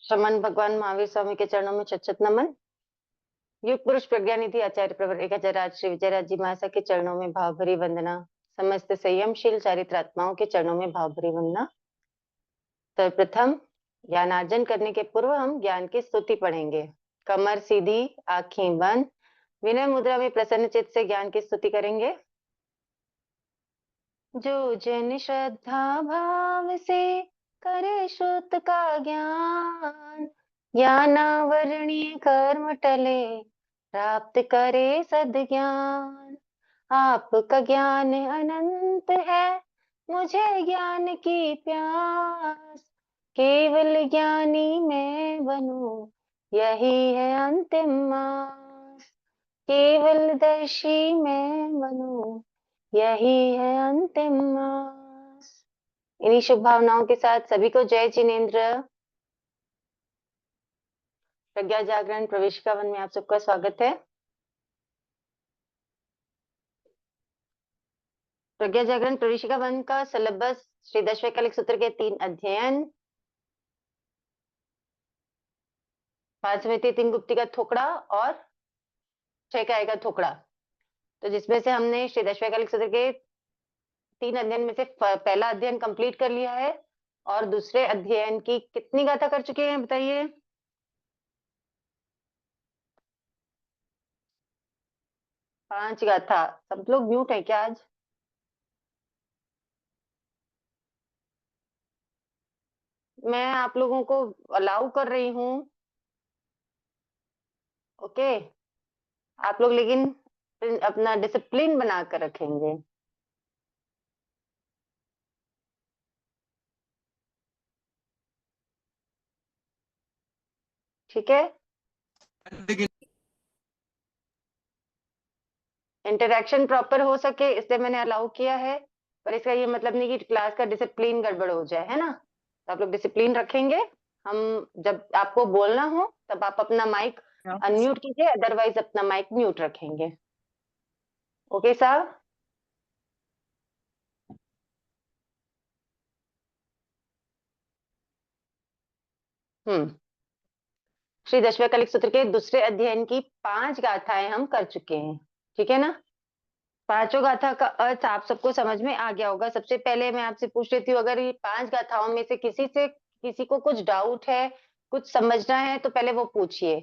श्रमण भगवान महावीर स्वामी के चरणों में शत नमन। युग पुरुष प्रज्ञानिधि आचार्य प्रवर 1000 श्री विजयराज जी महाशय के चरणों में भाव भरी वंदना। समस्त संयमशील चारित्रात्माओं के चरणों में भाव भरी वंदना। सर्वप्रथम ज्ञानार्जन करने के पूर्व हम ज्ञान की स्तुति पढ़ेंगे। कमर सीधी, आंखें बंद, विनय मुद्रा में प्रसन्न चित्त से ज्ञान की स्तुति करेंगे। जो जन श्रद्धा भाव से करे श्रुत का ज्ञान, ज्ञानावरणीय कर्म टले प्राप्त करे सद्ज्ञान। आपका ज्ञान अनंत है, मुझे ज्ञान की प्यास, केवल ज्ञानी मैं बनूं यही है अंतिम आस। केवल दर्शी मैं बनूं यही है अंतिम आस। इन्हीं शुभ भावनाओं के साथ सभी को जय जिनेन्द्र। प्रज्ञा जागरण प्रवेशिका वन में आप सबका स्वागत है। प्रज्ञा जागरण प्रवेशिका वन का सिलेबस श्री दशवैकलिक सूत्र के 3 अध्ययन, 5वें 3 गुप्ती का थोकड़ा और 6 का आएगा थोकड़ा। तो जिसमें से हमने श्री दशवैकलिक सूत्र के 3 अध्ययन में से पहला अध्ययन कंप्लीट कर लिया है और दूसरे अध्ययन की कितनी गाथा कर चुके हैं बताइए? 5 गाथा। सब लोग म्यूट है क्या आज? मैं आप लोगों को अलाउ कर रही हूँ, ओके। आप लोग लेकिन अपना डिसिप्लिन बनाकर रखेंगे। ठीक है, इंटरेक्शन प्रॉपर हो सके इसलिए मैंने अलाउ किया है, पर इसका ये मतलब नहीं कि क्लास का डिसिप्लिन गड़बड़ हो जाए, है ना। तो आप लोग डिसिप्लिन रखेंगे। हम जब आपको बोलना हो तब आप अपना माइक अनम्यूट कीजिए, अदरवाइज अपना माइक म्यूट रखेंगे। ओके साहब। श्री दशवैकलिक सूत्र के दूसरे अध्ययन की 5 गाथाएं हम कर चुके हैं, ठीक है ना। पांचों गाथा का अर्थ आप सबको समझ में आ गया होगा। सबसे पहले मैं आपसे पूछ लेती हूँ, अगर ये 5 गाथाओं में से किसी को कुछ डाउट है, कुछ समझना है तो पहले वो पूछिए,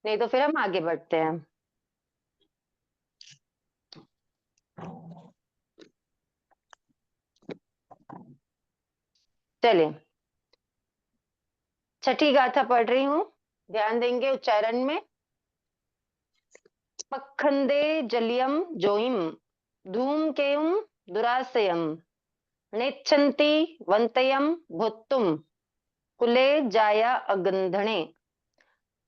नहीं तो फिर हम आगे बढ़ते हैं। चलिए, छठी गाथा पढ़ रही हूँ, ध्यान देंगे उच्चारण में। पखंदे जलियम जोइम धूमकेयम दुराशयम नेच्छन्ति वंतयम भुत्तुम कुले जाया अगंधणे।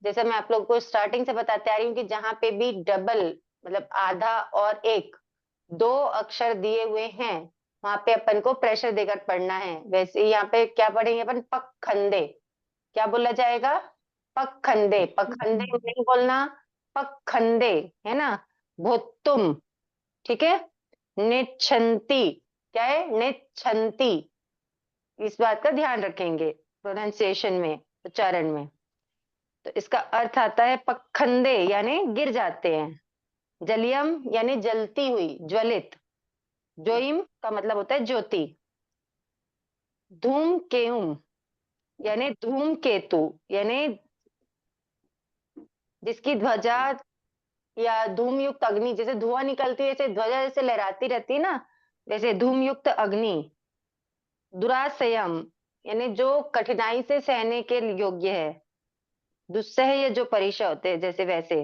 जैसे मैं आप लोगों को स्टार्टिंग से बताते आ रही हूँ कि जहां पे भी डबल मतलब आधा और एक 2 अक्षर दिए हुए हैं वहां पे अपन को प्रेशर देकर पढ़ना है। वैसे यहाँ पे क्या पढ़ेंगे अपन? पखंदे। क्या बोला जाएगा? पखंदे। पखंदे नहीं बोलना, पखंदे, है ना। भुत्तुम, ठीक है। निच्छन्ति, क्या है? निच्छन्ति। इस बात का ध्यान रखेंगे प्रोनाउंसिएशन में, उच्चारण में। तो इसका अर्थ आता है पखंदे यानी गिर जाते हैं, जलियम यानी जलती हुई, ज्वलित, जोइम का मतलब होता है ज्योति, धूमकेतुम यानी धूमकेतु यानी जिसकी ध्वजा या धूम युक्त अग्नि, जैसे धुआं निकलती है ऐसे ध्वजा जैसे लहराती रहती है ना, जैसे धूम युक्त अग्नि। दुरासयम यानी जो कठिनाई से सहने के योग्य है, दुस्सह या जो परीक्षा होते हैं जैसे वैसे।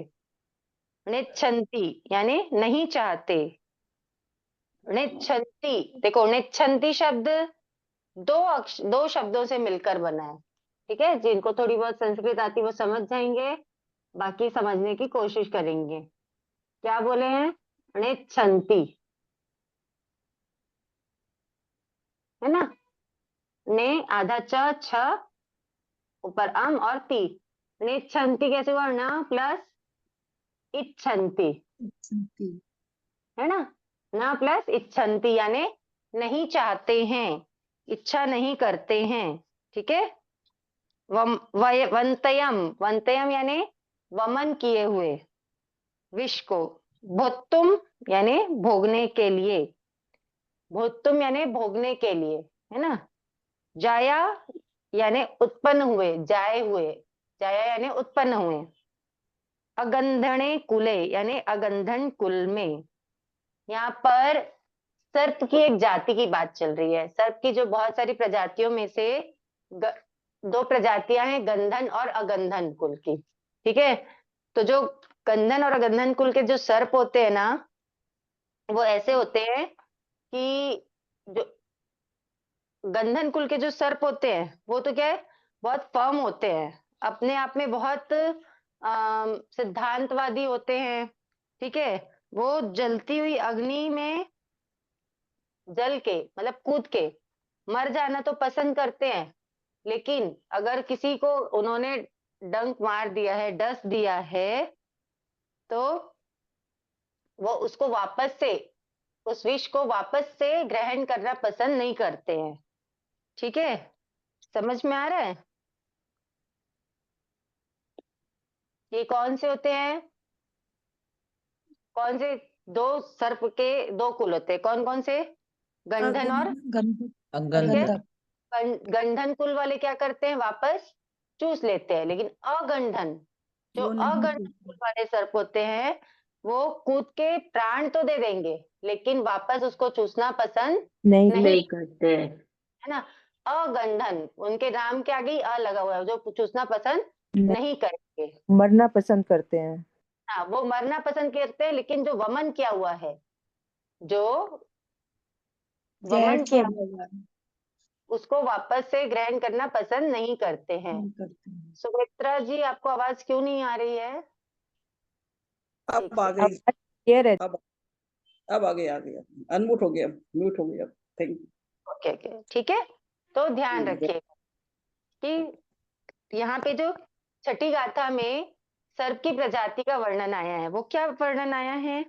निच्छन्ति यानी नहीं चाहते। निच्छन्ति, देखो निच्छन्ति शब्द 2 शब्दों से मिलकर बना है, ठीक है। जिनको थोड़ी बहुत संस्कृत आती वो समझ जाएंगे, बाकी समझने की कोशिश करेंगे। क्या बोले हैं? निच्छन्ति, है ना। ने आधा च, छ ऊपर अम और ती। निच्छन्ति कैसे हुआ? न प्लस इच्छन्ति, है ना। न प्लस इच्छन्ति यानी नहीं चाहते हैं, इच्छा नहीं करते हैं, ठीक है। वंतयम, वंतयम यानी वमन किए हुए विष को, भोक्तुम यानी भोगने के लिए, भोक्तुम यानी भोगने के लिए, है ना। जाया यानी उत्पन्न हुए, जाए हुए, जाया यानी उत्पन्न हुए। अगंधणे कुले यानी अगंधन कुल में। यहाँ पर सर्प की एक जाति की बात चल रही है। सर्प की जो बहुत सारी प्रजातियों में से ग, दो प्रजातियां हैं, गंधन और अगंधन कुल की। ठीक है, तो जो गंधन और अगंधन कुल के जो सर्प होते हैं ना, वो ऐसे होते हैं कि जो गंधन कुल के जो सर्प होते हैं वो तो क्या है, बहुत फर्म होते हैं, अपने आप में बहुत सिद्धांतवादी होते हैं। ठीक है, वो जलती हुई अग्नि में जल के मतलब कूद के मर जाना तो पसंद करते हैं, लेकिन अगर किसी को उन्होंने डंक मार दिया है, डस दिया है, तो वो उसको वापस से, उस विष को वापस से ग्रहण करना पसंद नहीं करते हैं। ठीक है, समझ में आ रहा है? ये कौन से होते हैं, कौन से दो सर्प के दो कुल होते हैं, कौन कौन से? गंधन और ठीक है। गंधक। गंधन कुल वाले क्या करते हैं, वापस चूस लेते हैं, लेकिन अगंधन, जो वो नहीं अगंधन कुल वाले सर्प होते हैं, वो कूद के प्राण तो दे देंगे, लेकिन वापस उसको चूसना पसंद नहीं करते हैं, है ना। अगंधन, उनके नाम के आगे ही अ लगा हुआ है, जो चूसना पसंद नहीं करेंगे। मरना पसंद करते हैं। हाँ, वो मरना पसंद करते हैं, लेकिन जो वमन किया हुआ है, जो वमन किया, उसको वापस से ग्रहण करना पसंद नहीं करते हैं। सुमित्रा जी, आपको आवाज क्यों नहीं आ रही है? एक अब आ सेकंड। गई। क्लियर है। अब आ गया, अनम्यूट हो गया, म्यूट हो गया। थैंक ओके ओके, ठीक है। तो ध्यान यू। रखिएगा कि यहाँ पे जो छठी गाथा में सर्प की प्रजाति का वर्णन आया है, वो क्या वर्णन आया है,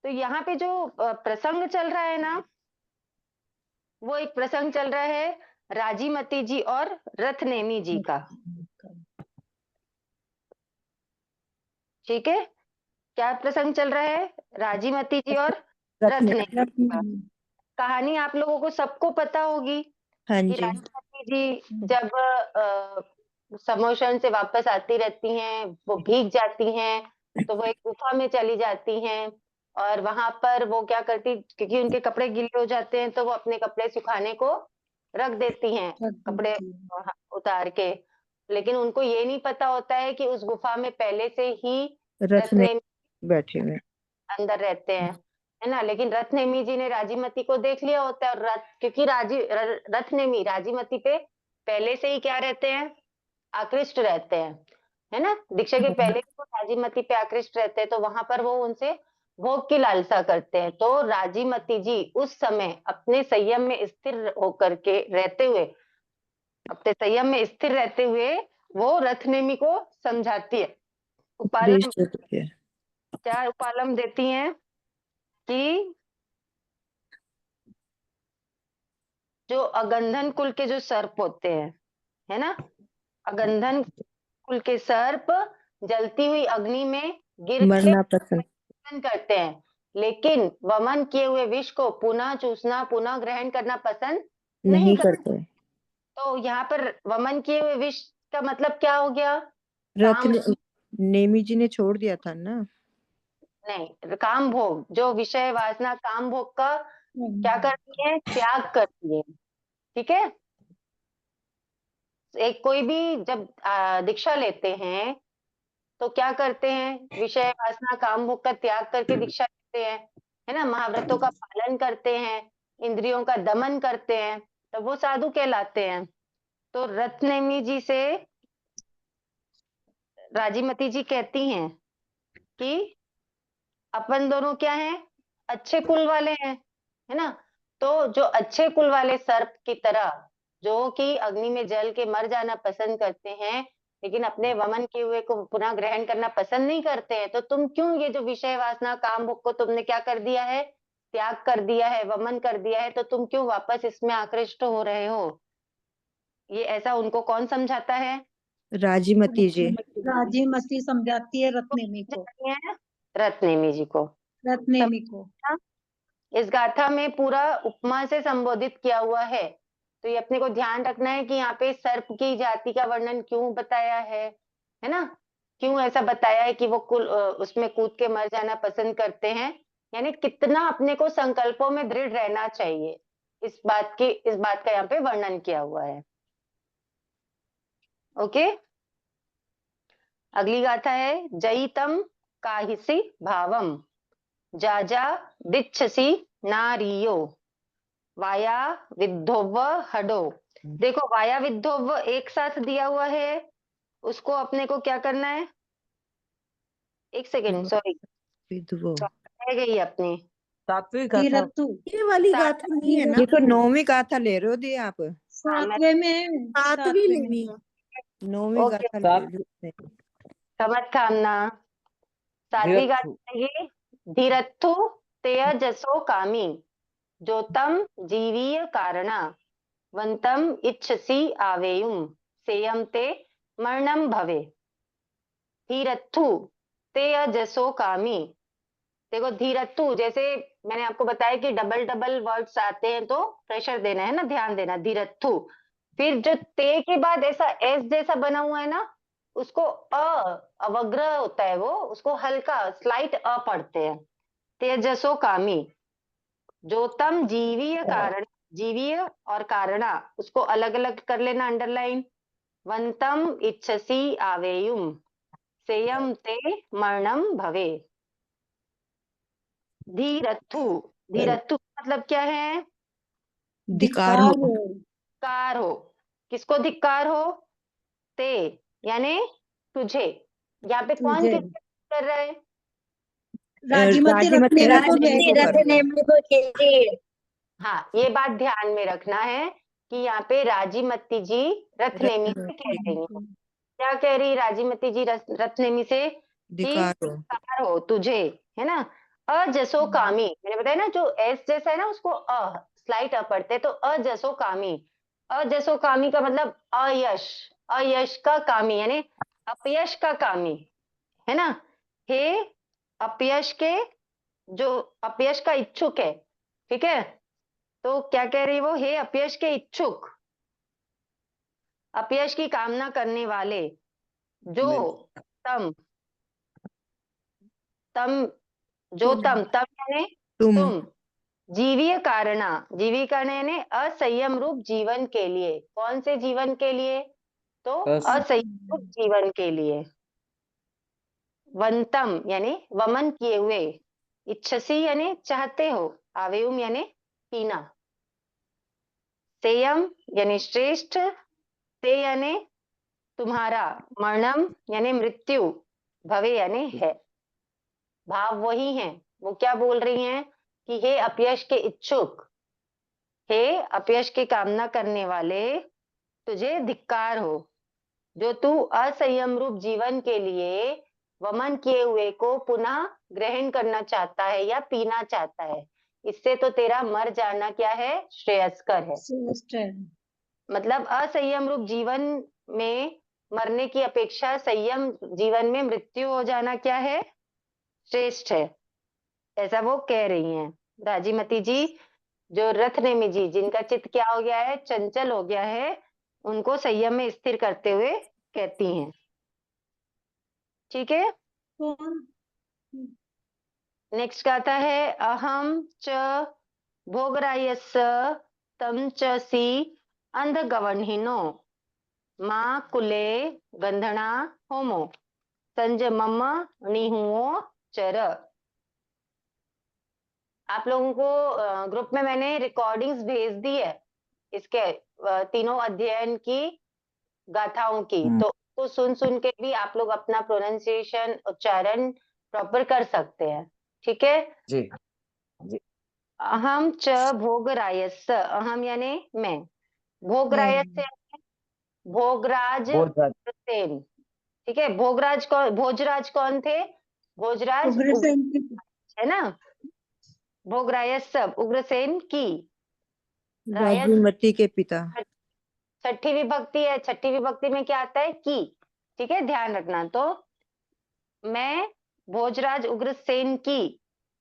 तो यहाँ पे जो प्रसंग चल रहा है ना, वो एक प्रसंग चल रहा है राजीमती जी और रथनेमी जी का। ठीक है, क्या प्रसंग चल रहा है? राजीमती जी और रथनेमी जी का। कहानी आप लोगों को सबको पता होगी हाँ कि जी। राजीमती जी जब समोशन से वापस आती रहती हैं, वो भीग जाती हैं, तो वो एक गुफा में चली जाती हैं, और वहां पर वो क्या करती, क्योंकि उनके कपड़े गीले हो जाते हैं, तो वो अपने कपड़े सुखाने को रख देती हैं, कपड़े उतार के। लेकिन उनको ये नहीं पता होता है कि उस गुफा में पहले से ही रथ में रत्नेमी बैठे हुए। अंदर रहते हैं, है ना। लेकिन रत्नेमी जी ने राजीमती को देख लिया होता है, और क्योंकि रत्नेमी राजीमती पे पहले से ही क्या रहते हैं, आकृष्ट रहते हैं, है ना। दीक्षा के पहले भी वो राजीमती पे आकृष्ट रहते हैं, तो वहां पर वो उनसे भोग की लालसा करते हैं। तो राजीमती जी उस समय अपने संयम में स्थिर होकर के रहते हुए, अपने संयम में स्थिर रहते हुए, वो रथनेमी को समझाती है, उपदेश उपालम, देती है। क्या उपालम देती हैं कि जो अगंधन कुल के जो सर्प होते हैं, है ना, अगंधन कुल के सर्प जलती हुई अग्नि में गिर के मरना पसंद पसंद करते हैं, लेकिन वमन किए हुए विष को पुनः चूसना, पुनः ग्रहण करना पसंद नहीं नहीं करते। करते। तो यहाँ पर वमन किए हुए विष का मतलब क्या हो गया? रथ काम, ने नेमी जी ने छोड़ दिया था ना। नहीं, काम भोग, जो विषय वासना काम भोग का क्या करती है, त्याग करती है। ठीक है, एक कोई भी जब दीक्षा लेते हैं, तो क्या करते हैं, विषय वासना काम भोग का त्याग करके दीक्षा लेते हैं, है ना, महाव्रतों का पालन करते हैं, इंद्रियों का दमन करते हैं, तो वो साधु कहलाते हैं। तो रत्नेमी जी से राजीमती जी कहती हैं कि अपन दोनों क्या हैं, अच्छे कुल वाले हैं, है ना। तो जो अच्छे कुल वाले सर्प की तरह, जो कि अग्नि में जल के मर जाना पसंद करते हैं, लेकिन अपने वमन किए हुए को पुनः ग्रहण करना पसंद नहीं करते हैं, तो तुम क्यों ये जो विषय वासना काम भोग को तुमने क्या कर दिया है, त्याग कर दिया है, वमन कर दिया है, तो तुम क्यों वापस इसमें आकृष्ट हो रहे हो? ये ऐसा उनको कौन समझाता है? राजीमती जी। राजीमती समझाती है रत्नेमी को। जाती हैं रत्नेमी जी को। रत्नेमी को इस गाथा में पूरा उपमा से संबोधित किया हुआ है, तो ये अपने को ध्यान रखना है कि यहाँ पे सर्प की जाति का वर्णन क्यों बताया है ना, क्यों ऐसा बताया है कि वो उसमें कूद के मर जाना पसंद करते हैं, यानी कितना अपने को संकल्पों में दृढ़ रहना चाहिए, इस बात का यहाँ पे वर्णन किया हुआ है। ओके, अगली गाथा है जयितम काहिसी भावम जाजा दिच्छसी नारियो वाया विद्धोव हडो। देखो वाया विद्धोव एक साथ दिया हुआ है, उसको अपने को क्या करना है, एक सेकेंड सॉरी विधवो। रह गई अपनी सात्विक गाथा। धीरत्तु ये वाली गाथा नहीं है ना, ये तो 9वीं गाथा ले रहे हो दी आप। सातवें में 7वीं लेनी है, 9वीं ओके, गाथा ले रहे हो। समझ खामना। सात्विक गाथा ये धीरत्थु तेय जसो कामी जो तम जीवीय कारणा वंतम इच्छसी आवेयुम सेयम ते मरणम भवे। धीरत्थु तेय जसो कामी, देखो धीरत्थु जैसे मैंने आपको बताया कि डबल डबल वर्ड्स आते हैं तो प्रेशर देना है ना, ध्यान देना, धीरत्थु। फिर जो ते के बाद ऐसा एस जैसा बना हुआ है ना, उसको अवग्रह होता है, वो उसको हल्का स्लाइट पढ़ते हैं। तेजसो कामी जो तम जीवीय कारण, जीवीय और कारणा उसको अलग अलग कर लेना अंडरलाइन। वंतम इच्छसी आवेयुम सेयम ते मरणम भवे। धीरत्थु, धीरत्थु मतलब क्या है, धिक्कार हो। धिक्कार हो, किसको धिक्कार हो, ते यानी तुझे। यहाँ पे कौन तुझे। किसको कर रहा है, राजीमती रत्नेमी को कह रही है। हाँ ये बात ध्यान में रखना है कि यहाँ पे राजीमती जी रत्नेमी से कह रही है। क्या कह रही राजीमती जी रत्नेमी से, धिक्कार हो, धिक्कार हो तुझे, है ना। अजसो कामी, मैंने बताया ना जो एस जैसा है ना उसको स्लाइट पढ़ते हैं, तो अजसो कामी, अजसो कामी का मतलब अयश, अयश का कामी यानी अपयश का कामी, है ना। हे अपयश के, जो अपयश का इच्छुक है, ठीक है, तो क्या कह रही वो, हे अपयश के इच्छुक, अपयश की कामना करने वाले, जो तम, तम जो तम यानी तुम, जीवीय कारणा, जीवी कारण यानी असंयम रूप जीवन के लिए, कौन से जीवन के लिए, तो असंयम रूप जीवन के लिए। वंतम यानी वमन किए हुए, इच्छसी यानी चाहते हो, आवेयुम यानी पीना, सेयम यानी श्रेष्ठ, ते यानी तुम्हारा, मरणम यानी मृत्यु, भवे यानी है। भाव वही है, वो क्या बोल रही हैं कि हे अपयश के इच्छुक, हे अपयश की कामना करने वाले, तुझे धिक्कार हो, जो तू असंयम रूप जीवन के लिए वमन किए हुए को पुनः ग्रहण करना चाहता है या पीना चाहता है, इससे तो तेरा मर जाना क्या है, श्रेयस्कर है। मतलब असंयम रूप जीवन में मरने की अपेक्षा संयम जीवन में मृत्यु हो जाना क्या है, श्रेष्ठ है, ऐसा वो कह रही हैं राजीमती जी। जो रथनेमी जी जिनका चित्त क्या हो गया है, चंचल हो गया है, उनको संयम में स्थिर करते हुए कहती हैं। ठीक है, नेक्स्ट गाथा है अहम च भोगरायस्य तम च सी अंधगवन्हिनो मां कुले गंधना होमो संज मम निहुओ चर। आप लोगों को ग्रुप में मैंने रिकॉर्डिंग्स भेज दी है इसके तीनों अध्ययन की गाथाओं की, तो उसको सुन सुन के भी आप लोग अपना प्रोनाउंसिएशन, उच्चारण प्रॉपर कर सकते हैं। ठीक है जी। अहम च भोगरायस्य, अहम यानी मैं, भोगरायस्य भोगराज उग्रसेन, ठीक है। भोगराज कौन, भोजराज कौन थे, भोजराज है ना, भोगरायस्य उग्रसेन की, राजीमती के पिता, छठी विभक्ति है, छठी विभक्ति में क्या आता है की, ठीक है, ध्यान रखना। तो मैं भोजराज उग्रसेन की,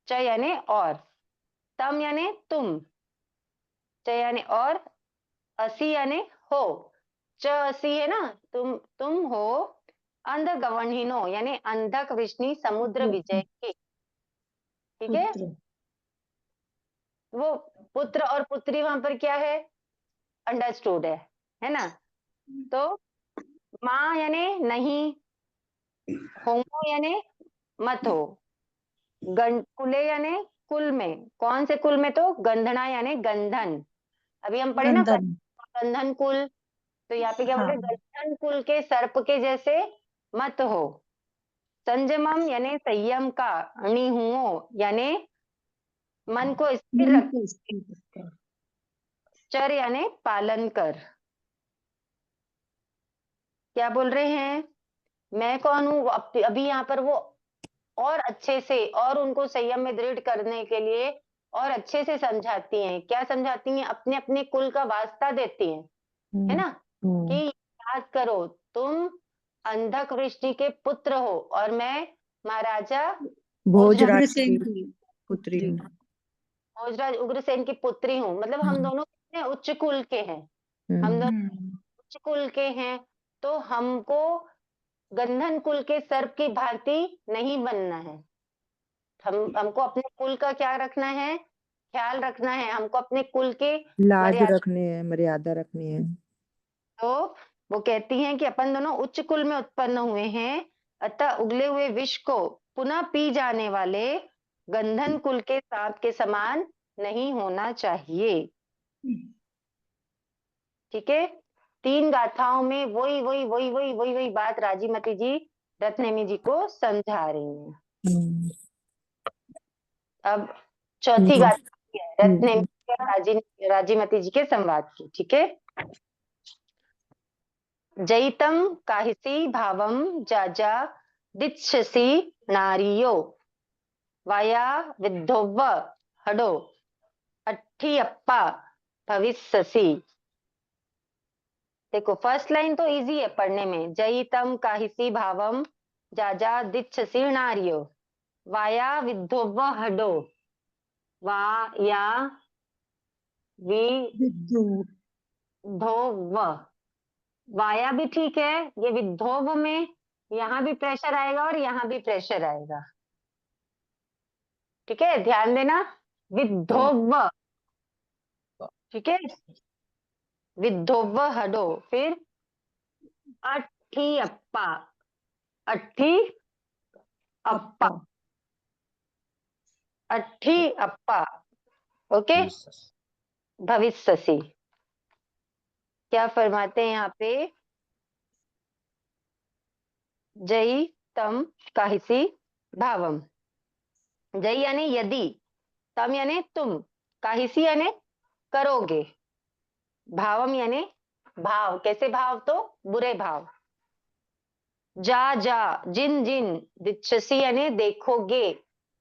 च यानी और, तम यानी तुम, च यानी और, असी यानी हो, च असी है ना, तुम हो अंध गवणहीनो यानी अंधक विष्णु समुद्र विजय की। ठीक है, पुत्र वो पुत्र और पुत्री वहां पर क्या है, अंडरस्टूड है ना। तो माँ यानी नहीं, होमो यानी मत हो, कुले यानी कुल में, कौन से कुल में, तो गंधना यानी गंधन। अभी हम पढ़े ना गंधन गंधन कुल, तो यहाँ पे क्या बोल रहे, हाँ गंधन कुल के सर्प के जैसे मत हो। संयमम यानी संयम का, निहुओ यानी मन को स्थिर मन रख, को स्थिर कर। चर यानी पालन कर। क्या बोल रहे हैं, मैं कौन हूँ, अभी यहाँ पर वो और अच्छे से और उनको संयम में दृढ़ करने के लिए और अच्छे से समझाती हैं। क्या समझाती हैं, अपने अपने कुल का वास्ता देती हैं, है ना, कि याद करो तुम अंधक ऋषि के पुत्र हो और मैं महाराजा भोजराज उग्रसेन की की पुत्री पुत्री हूँ। भोजराज उग्रसेन की पुत्री हूँ, मतलब हम दोनों कितने उच्च कुल के हैं, हम दोनों उच्च कुल के हैं। तो हमको गंधन कुल के सर्प की भांति नहीं बनना है। हमको अपने कुल का क्या रखना है, ख्याल रखना है, हमको अपने कुल के लाज मर्यादा। रखनी है, मर्यादा रखनी है। तो वो कहती हैं कि अपन दोनों उच्च कुल में उत्पन्न हुए हैं, अतः उगले हुए विष को पुनः पी जाने वाले गंधन कुल के सांप के समान नहीं होना चाहिए। ठीक है, 3 गाथाओं में वही बात राजीमती जी रत्नेमी जी को समझा रही हैं। अब चौथी गाथा है रत्नेमी और राजीमती जी के संवाद की। ठीक है, जयितम काहिसी भावम जाजा दिच्छसि नारियो वाया विद्धोव हडो अट्ठियप्पा भविष्यसि। देखो फर्स्ट लाइन तो इजी है पढ़ने में, जयितम काहिसी भावम जाजा दिच्छसि नारियो वाया विद्धोव हडो, वाया विद्युत विद्धोव, वाया भी ठीक है, ये विद्धोव में यहाँ भी प्रेशर आएगा और यहाँ भी प्रेशर आएगा। ठीक है, ध्यान देना, विद्धोव, ठीक है, विद्धोव हडो, फिर अट्ठी अप्पा, अट्ठी अप्पा, अप्पा अट्ठी अप्पा, ओके, भविष्यसि। क्या फरमाते हैं यहाँ पे, जई तम काहिसी भावम, जई यानी यदि, तम यानी तुम, काहिसी यानी करोगे, भावम यानी भाव, कैसे भाव, तो बुरे भाव, जा जा जिन जिन, दिच्छसी यानी देखोगे,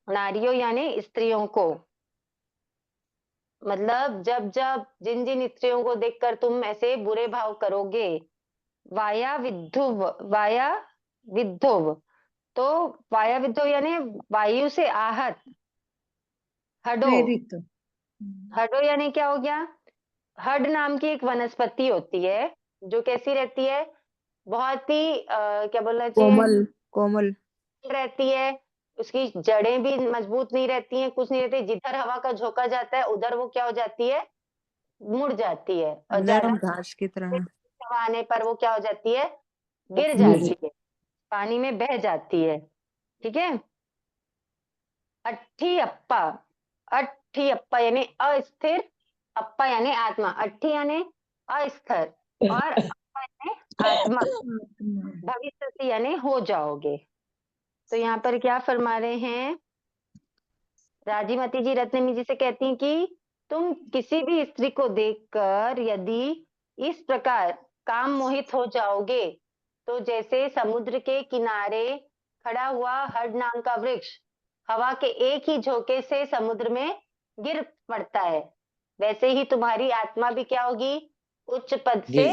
नारियों यानी स्त्रियों को, मतलब जब जब जिन जिन स्त्रियों को देखकर तुम ऐसे बुरे भाव करोगे, वाया विद्धुव, वाया विद्धुव, तो वाया विद्धुव यानी वायु से आहत, हडो, प्रेरित हडो यानी क्या हो गया, हड नाम की एक वनस्पति होती है जो कैसी रहती है, बहुत ही क्या बोलना चाहिए, कोमल कोमल रहती है, उसकी जड़ें भी मजबूत नहीं रहती हैं, कुछ नहीं रहती, जिधर हवा का झोंका जाता है उधर वो क्या हो जाती है, मुड़ जाती है, और ज्यादा नरम घास की तरह। हवा आने पर वो क्या हो जाती है, गिर गिर जाती है, पानी में बह जाती है। ठीक है, अट्ठी अप्पा, अट्ठी अप्पा यानी अस्थिर, अप्पा यानी आत्मा, अट्ठी यानी अस्थिर और अप्पा यानी आत्मा, भविष्य यानी हो जाओगे। तो यहाँ पर क्या फरमा रहे हैं, राजीमती जी रत्नमी जी से कहती हैं कि तुम किसी भी स्त्री को देखकर यदि इस प्रकार काम मोहित हो जाओगे, तो जैसे समुद्र के किनारे खड़ा हुआ हड नाम का वृक्ष हवा के एक ही झोंके से समुद्र में गिर पड़ता है, वैसे ही तुम्हारी आत्मा भी क्या होगी, उच्च पद से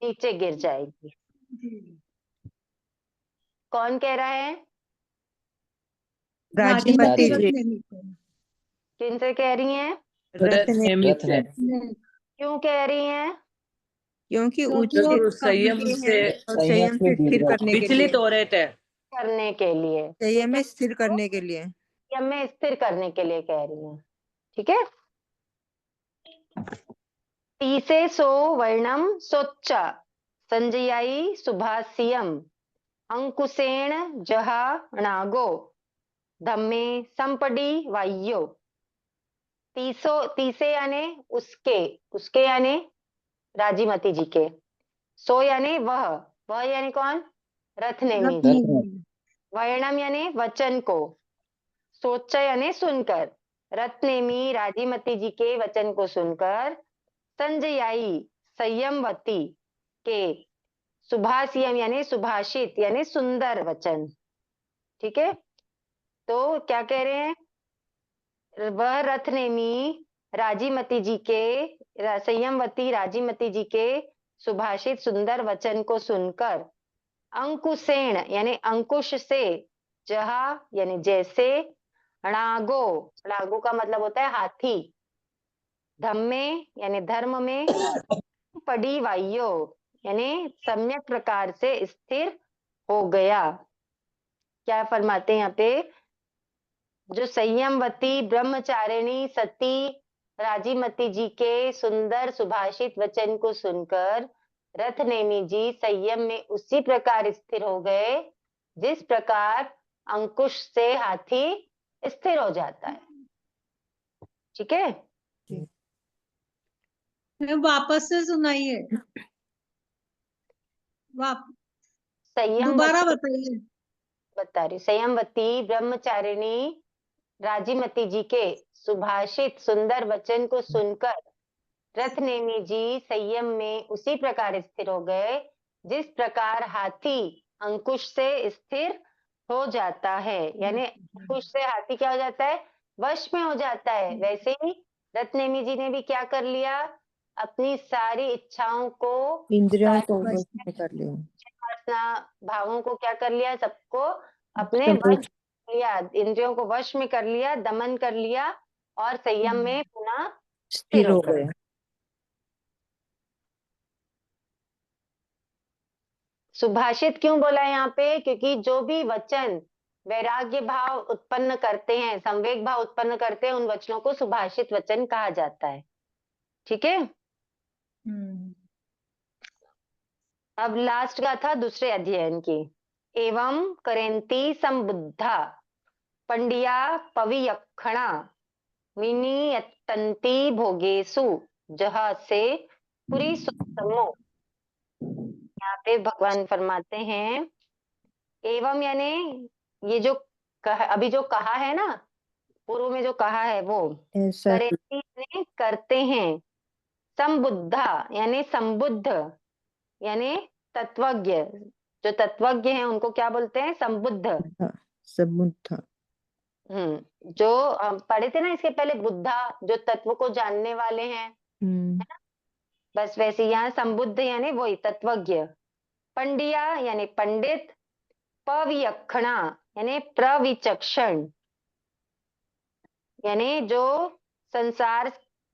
नीचे गिर जाएगी। कौन कह रहा है? राजीमती जी, रत्नेमी को। किनसे कह रही हैं? रत्नेमी रथ है। नहीं, क्यों कह रही हैं? क्योंकि क्योंकि उच्च वो संयम से और संयम से स्थिर करने के लिए, विचलित हो रहे थे। करने के लिए, संयम में स्थिर करने के लिए। संयम में स्थिर करने के लिए कह रही हैं। ठीक है। तीसे सो वर्णम सोच्चा संजयाई सुभाषियम अंकुशेण जहा नागो धम्मे संपडी वाय्यो। तीसे यानी उसके, उसके यानी राजीमती जी के, सो यानी वह यानी कौन? रथनेमी जी। रत्नेमी। वर्णम यानी वचन को, सोचा यानी सुनकर, रत्नेमी राजीमती जी के वचन को सुनकर, संजयाई संयमवती के, सुभाषियम यानी सुभाषित यानी सुंदर वचन। ठीक है। तो क्या कह रहे हैं? वह रथनेमी राजीमती जी के, संयमवती राजीमती जी के सुभाषित सुंदर वचन को सुनकर, अंकुशेण यानी अंकुश से, जहा यानी जैसे, णागो, णागो का मतलब होता है हाथी, धम्मे यानी धर्म में, पड़ी वाय्यो यानी सम्यक प्रकार से स्थिर हो गया। क्या फरमाते हैं यहाँ पे? जो संयमवती ब्रह्मचारिणी सती राजीमती जी के सुंदर सुभाषित वचन को सुनकर रथनेमी जी संयम में उसी प्रकार स्थिर हो गए जिस प्रकार अंकुश से हाथी स्थिर हो जाता है। ठीक है। वापस से सुनाइए, दोबारा संयमवती, बताइए। बता रही, संयमवती ब्रह्मचारिणी राजीमती जी के सुभाषित सुंदर वचन को सुनकर रथनेमी जी संयम में उसी प्रकार स्थिर हो गए जिस प्रकार हाथी अंकुश से स्थिर हो जाता है, यानी अंकुश से हाथी क्या हो जाता है? वश में हो जाता है। वैसे ही रत्नेमी जी ने भी क्या कर लिया? अपनी सारी इच्छाओं को, इंद्रियों को वश वश में कर लिया, वासना भावों को क्या कर लिया? सबको अपने संपूर्ण वश में लिया, इंद्रियों को वश में कर लिया, दमन कर लिया और संयम में पुनः स्थिर हो गया। सुभाषित क्यों बोला है यहाँ पे? क्योंकि जो भी वचन वैराग्य भाव उत्पन्न करते हैं, संवेग भाव उत्पन्न करते हैं, उन वचनों को सुभाषित वचन कहा जाता है। ठीक है। अब लास्ट गाथा दूसरे अध्ययन की। एवं करेंती संबुद्धा पंडिया पवियक्षणा विनियतंती भोगेसु जहा से पुरी सुतमो। यहाँ पे भगवान फरमाते हैं एवं यानी ये जो अभी जो कहा है ना, पूर्व में जो कहा है वो, ऐसा ही करेंती यानी करते हैं, संबुद्धा यानी संबुद्ध यानी तत्वज्ञ, जो तत्वज्ञ हैं उनको क्या बोलते हैं? संबुद्ध। था, सबूत था। जो हम पढ़े थे ना इसके पहले, बुद्धा जो तत्व को जानने वाले हैं, बस वैसे यहाँ संबुद्ध यानी वही तत्वज्ञ। पंडिया यानी पंडित, पवियक्षणा यानी प्रविचक्षण, यानी जो संसार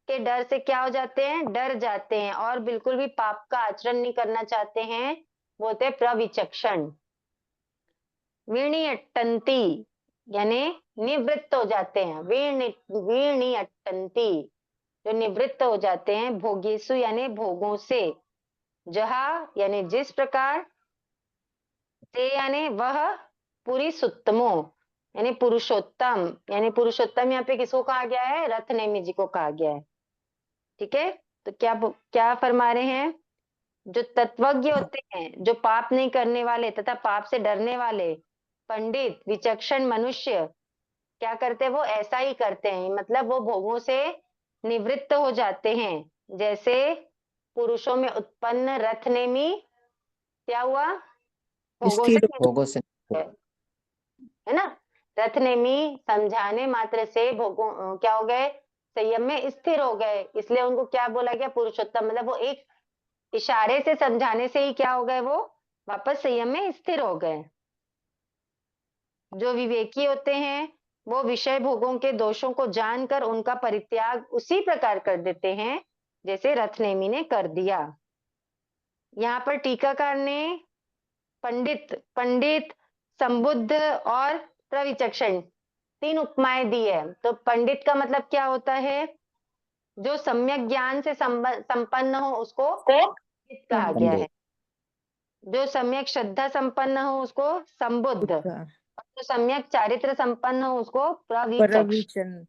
के डर से क्या हो जाते हैं? डर जाते हैं और बिल्कुल भी पाप का आचरण नहीं करना चाहते हैं, वो होते प्रविचक्षण। वीणियट्टन्ति यानी निवृत्त हो जाते हैं, वीणियट्टन्ति जो निवृत्त हो जाते हैं, भोगेसु यानी भोगों से, जहा यानी जिस प्रकार, से यानी वह, पूरी सुत्तमो यानी पुरुषोत्तम, यानी पुरुषोत्तम यहाँ पे किसको कहा गया है? रथनेमी जी को कहा गया है। ठीक है। तो क्या क्या फरमा रहे हैं? जो तत्वज्ञ होते हैं, जो पाप नहीं करने वाले तथा पाप से डरने वाले पंडित विचक्षण मनुष्य क्या करते हैं? वो ऐसा ही करते हैं, मतलब वो भोगों से निवृत्त हो जाते हैं। जैसे पुरुषों में उत्पन्न रथनेमी क्या हुआ? भोगों से स्थिर भोगों से है ना। रथनेमी समझाने मात्र से भोगों क्या हो गए? संयम में स्थिर हो गए, इसलिए उनको क्या बोला गया? पुरुषोत्तम। मतलब वो एक इशारे से समझाने से ही क्या हो गए? वो वापस संयम में स्थिर हो गए। जो विवेकी होते हैं वो विषय भोगों के दोषों को जानकर उनका परित्याग उसी प्रकार कर देते हैं जैसे रथनेमी ने कर दिया। यहाँ पर टीकाकार ने पंडित पंडित संबुद्ध और प्रविचक्षण 3 उपमाएं दी है। तो पंडित का मतलब क्या होता है? जो सम्यक ज्ञान से संपन्न हो उसको पंडित कहा गया है। जो सम्यक श्रद्धा संपन्न हो उसको संबुद्ध, और जो सम्यक चारित्र संपन्न हो उसको प्रविचक्षण। परविचन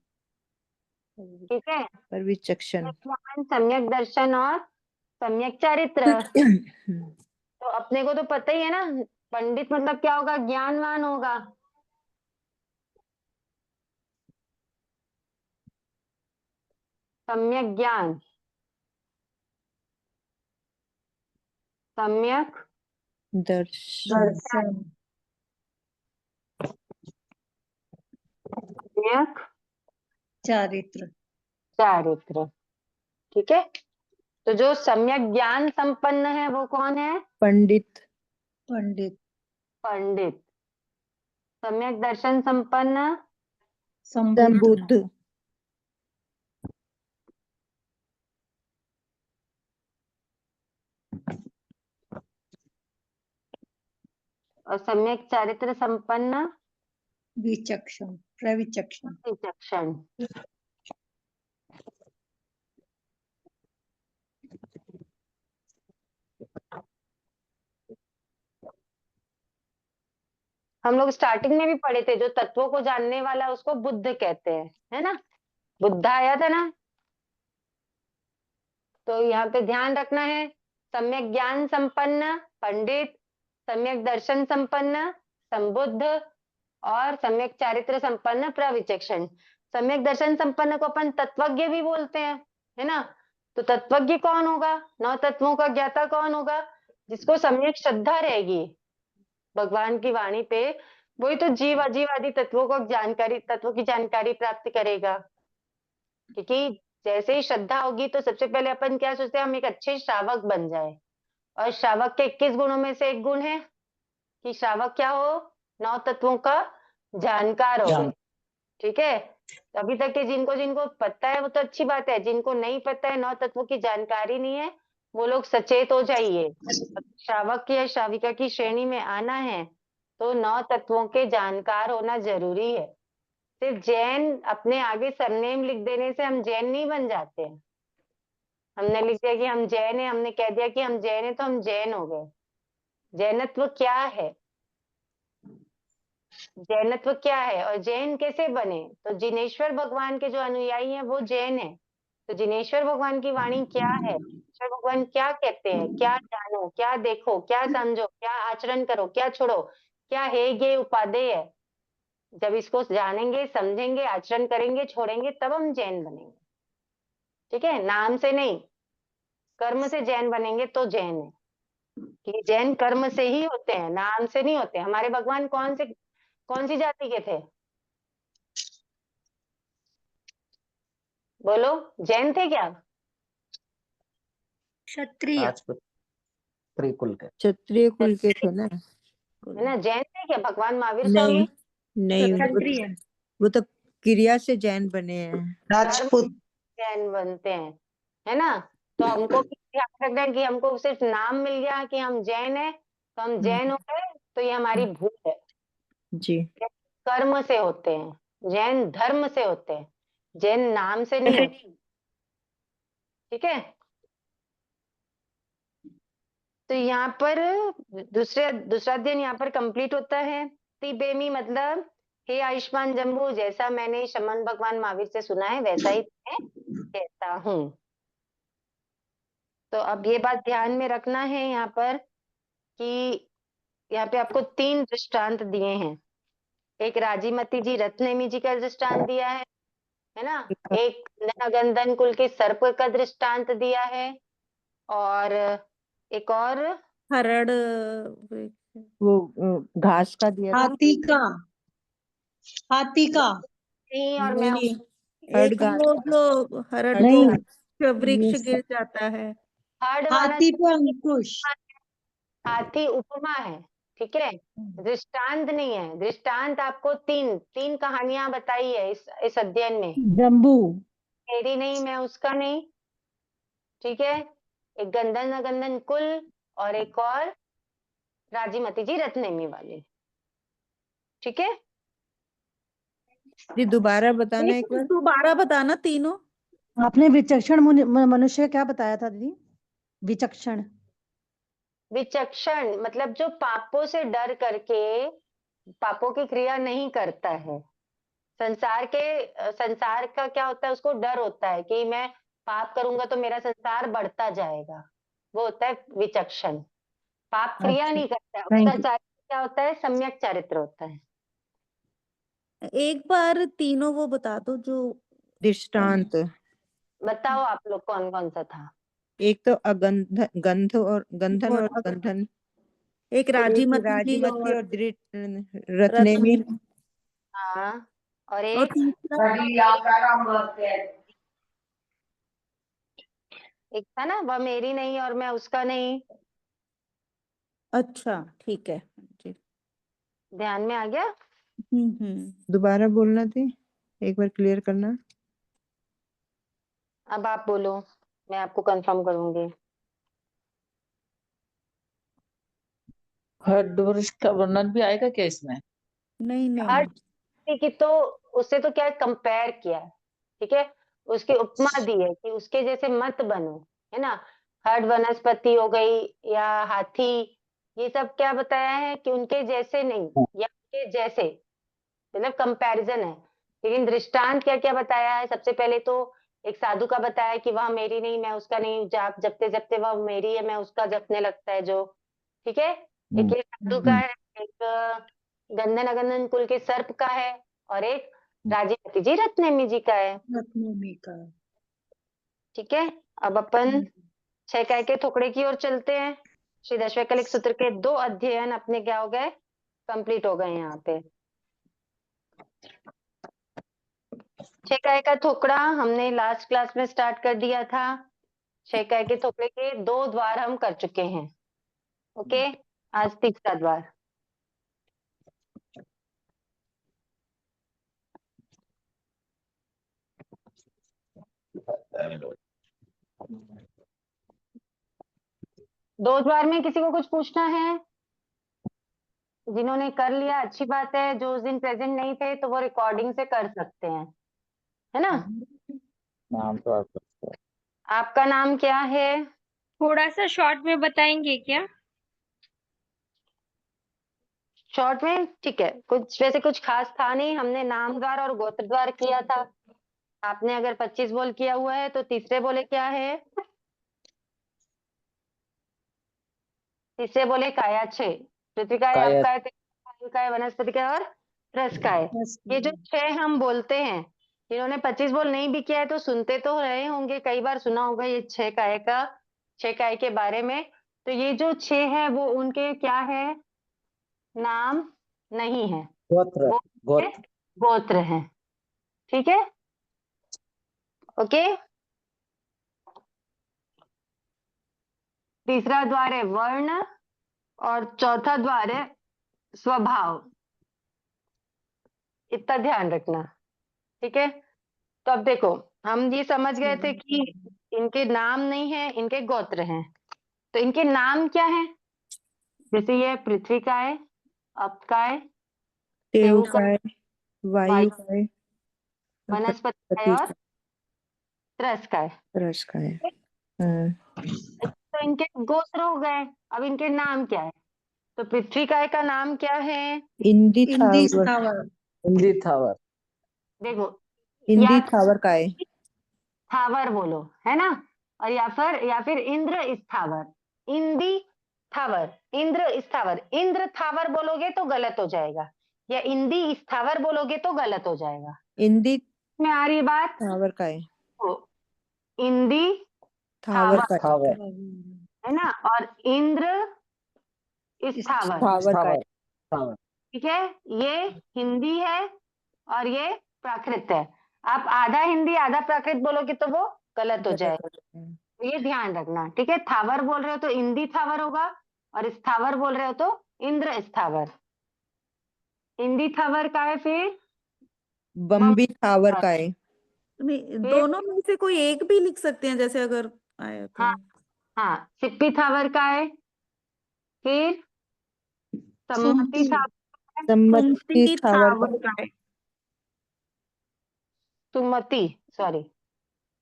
ठीक है, परविचक्षण। ज्ञान, सम्यक दर्शन और सम्यक चारित्र। तो अपने को तो पता ही है ना, पंडित मतलब क्या होगा? ज्ञानवान होगा। सम्यक ज्ञान, सम्यक दर्शन, सम्यक चारित्र। चारित्र। ठीक है, तो जो सम्यक ज्ञान संपन्न है वो कौन है? पंडित पंडित। पंडित। सम्यक दर्शन संपन्न संबुद्ध। संबुद्ध और सम्यक चारित्र संपन्न विचक्षण, प्रविचक्षण। विचक्षण। हम लोग स्टार्टिंग में भी पढ़े थे, जो तत्वों को जानने वाला उसको बुद्ध कहते हैं, है ना? बुद्ध आया था ना। तो यहाँ पे ध्यान रखना है, सम्यक ज्ञान संपन्न पंडित, सम्यक दर्शन संपन्न संबुद्ध और सम्यक चारित्र संपन्न प्रविचक्षण। सम्यक दर्शन संपन्न को अपन तत्वज्ञ भी बोलते हैं, है ना? तो तत्वज्ञ कौन होगा? 9 तत्वों का ज्ञाता कौन होगा? जिसको सम्यक श्रद्धा रहेगी भगवान की वाणी पे, वही तो जीव अजीव आदि तत्वों को जानकारी, तत्वों की जानकारी प्राप्त करेगा। क्योंकि जैसे ही श्रद्धा होगी तो सबसे पहले अपन क्या सोचते हैं? हम एक अच्छे श्रावक बन जाए। और श्रावक के 21 गुणों में से एक गुण है कि श्रावक क्या हो? 9 तत्वों का जानकार हो। ठीक है, तो अभी तक के जिनको जिनको पता है वो तो अच्छी बात है, जिनको नहीं पता है, 9 तत्वों की जानकारी नहीं है, वो लोग सचेत हो जाइए। श्रावक या श्राविका की श्रेणी में आना है तो 9 तत्वों के जानकार होना जरूरी है। सिर्फ जैन अपने आगे सरनेम लिख देने से हम जैन नहीं बन जाते हैं। हमने लिख दिया कि हम जैन है, हमने कह दिया कि हम जैन है तो हम जैन हो गए। जैनत्व क्या है? जैनत्व क्या है और जैन कैसे बने? तो जिनेश्वर भगवान के जो अनुयायी हैं वो जैन है। तो जिनेश्वर भगवान की वाणी क्या है? जिनेश्वर भगवान क्या कहते हैं? क्या जानो, क्या देखो, क्या समझो, क्या आचरण करो, क्या छोड़ो, क्या है ये उपादेय है। जब इसको जानेंगे, समझेंगे, आचरण करेंगे, छोड़ेंगे, तब हम जैन बनेंगे। ठीक है, नाम से नहीं, कर्म से जैन बनेंगे तो जैन है। कि जैन कर्म से ही होते हैं, नाम से नहीं होते। हमारे भगवान कौन सी जाति के थे? बोलो, जैन थे क्या? क्षत्रिय। राजपूत त्रिकुल के। क्षत्रिय कुल के थे ना। है ना? जैन थे क्या भगवान महावीर स्वामी? नहीं नहीं, क्षत्रिय। वो तो क्रिया से जैन बने हैं। राजपूत। जैन बनते हैं, है ना? तो हमको भी ध्यान रखना है कि हमको सिर्फ नाम मिल गया कि हम जैन है तो हम जैन हो गए, तो ये हमारी भूल है। जी कर्म से होते हैं, जैन धर्म से होते हैं, जैन नाम से नहीं होते। ठीक है, तो यहाँ पर दूसरा अध्ययन यहाँ पर कंप्लीट होता है। तिबेमी मतलब हे आयुष्मान जम्बू, जैसा मैंने शमन भगवान महावीर से सुना है वैसा ही मैं कहता हूँ। तो अब ये बात ध्यान में रखना है यहाँ पर कि यहाँ पे आपको 3 दृष्टांत दिए हैं। एक राजीमती जी रत्नेमी जी का दृष्टांत दिया है ना? एक नगंधन कुल के सर्प का दृष्टांत दिया है, और एक और हरड़ वो घास का दिया था। हाथी का। हाथी का। नहीं, और नहीं मैं नहीं, एक वो जो हरड़ नहीं, जो वृक्ष गिर जाता है। थर्ड वाला हाथी पे अंकुश। हाथी उपमा है। ठीक है, दृष्टांत नहीं है। दृष्टांत आपको तीन कहानियां बताई है इस अध्ययन में। जम्बू, मेरी नहीं, मैं उसका नहीं, ठीक है। एक गंधन अगंधन कुल और एक और राजीमती जी रत्नेमी वाली, ठीक है। जी दोबारा बताना एक बार। दोबारा बताना तीनों। आपने विचक्षण मनुष्य क्या बताया था दीदी? विचक्षण विचक्षण मतलब जो पापों से डर करके पापों की क्रिया नहीं करता है। संसार का क्या होता है, उसको डर होता है कि मैं पाप करूंगा तो मेरा संसार बढ़ता जाएगा, वो होता है विचक्षण। पाप क्रिया अच्छा, नहीं करता है, thank उसका you. चारित्र क्या होता है, सम्यक चारित्र होता है। एक बार तीनों वो बता दो जो दृष्टांत। बताओ आप लोग कौन कौन सा था। एक तो गंधन और गंधन, एक एक राजीमती जी राजीमती और और रत्नेमी, रत्नेमी, हाँ, और और एक था ना, वह मेरी नहीं और मैं उसका नहीं। अच्छा ठीक है जी। ध्यान में आ गया। दोबारा बोलना थी, एक बार क्लियर करना। अब आप बोलो, मैं आपको कंफर्म करूंगी। हर वृक्ष का वर्णन भी आएगा क्या इसमें? नहीं हर नहीं व्यक्ति की तो उससे तो क्या कंपेयर किया है, ठीक है, उसकी उपमा दी है कि उसके जैसे मत बनो, है ना। हर वनस्पति हो गई या हाथी, ये सब क्या बताया है कि उनके जैसे नहीं या उनके जैसे, मतलब कंपैरिजन है। लेकिन दृष्टांत क्या क्या बताया है, सबसे पहले तो एक साधु का बताया कि वह मेरी नहीं, मैं उसका नहीं, जाप जपते जपते वह मेरी है, मैं उसका जपने लगता है जो, ठीक है। एक ये साधु का है, एक गंधन अगंधन कुल के सर्प का है, और एक राजीमती जी रत्नेमी जी का है, रत्नोमी का। ठीक है। अब अपन 6 काय के थोकड़े की ओर चलते हैं। श्री दशवैकलिक सूत्र के 2 अध्ययन अपने क्या हो गए, कंप्लीट हो गए यहाँ पे। 6 काय का थोकड़ा हमने लास्ट क्लास में स्टार्ट कर दिया था। 6 काय के थोकड़े के 2 द्वार हम कर चुके हैं, ओके। आज तीसरा द्वार। दो द्वार में किसी को कुछ पूछना है? जिन्होंने कर लिया अच्छी बात है, जो उस दिन प्रेजेंट नहीं थे तो वो रिकॉर्डिंग से कर सकते हैं, है ना। नाम तो आप आपका नाम क्या है? थोड़ा सा शॉर्ट में बताएंगे क्या? शॉर्ट में, ठीक है। कुछ वैसे कुछ खास था नहीं, हमने नाम द्वार और गोत्र द्वार किया था। आपने अगर 25 बोल किया हुआ है तो तीसरे बोले क्या है, तीसरे बोले काया 6, पृथ्वी का है, काया आपका है, वायु का है, वनस्पति का है और रस का है। ये जो 6 हम बोलते हैं, जिन्होंने 25 बोल नहीं भी किया है तो सुनते तो रहे होंगे, कई बार सुना होगा ये 6 काय का, 6 काय के बारे में। तो ये जो 6 है वो उनके क्या है, नाम नहीं है, गोत्र वो गोत्र गोत्र है, ठीक है, ओके। तीसरा द्वार है वर्ण और चौथा द्वार है स्वभाव, इतना ध्यान रखना, ठीक है। तो अब देखो, हम ये समझ गए थे कि इनके नाम नहीं है, इनके गोत्र हैं। तो इनके नाम क्या है, जैसे ये पृथ्वी का है, अप का है, देव देव का का, है, वायु का है, वनस्पति का है और त्रस का है। रस का है। हाँ। तो इनके गोत्र हो गए। अब इनके नाम क्या है, तो पृथ्वी काय का नाम क्या है, इंदी इंदी थावर, स्थावर, हिंदी थावर देखो, इंदी या थावर का है। थावर बोलो, है ना, और या फिर इंद्र स्थावर, इंदी थावर, इंद्र स्थावर। इंद्र थावर बोलोगे तो गलत हो जाएगा, या इंदी स्थावर बोलोगे तो गलत हो जाएगा। इंदी में आ रही बात, थावर का है, तो इंदी थावर थावर, का है, थावर है ना, और इंद्र स्थावर, थावर का है। थावर थावर ठीक है। ये हिंदी है और ये प्राकृत है। आप आधा हिंदी आधा प्राकृत बोलोगे तो वो गलत हो जाएगा, ये ध्यान रखना, ठीक है। थावर बोल रहे हो तो इंदी थावर होगा, और स्थावर बोल रहे हो तो इंद्र स्थावर। इंदी थावर का है फिर बम्बी थावर का है। फिर दोनों में से कोई एक भी लिख सकते हैं, जैसे अगर आया तो। हाँ हाँ, सिप्पी थावर का है। फिर सम्मति सुमति थावर, सम्मति सुमति थावर थावर का का है। सुमति सॉरी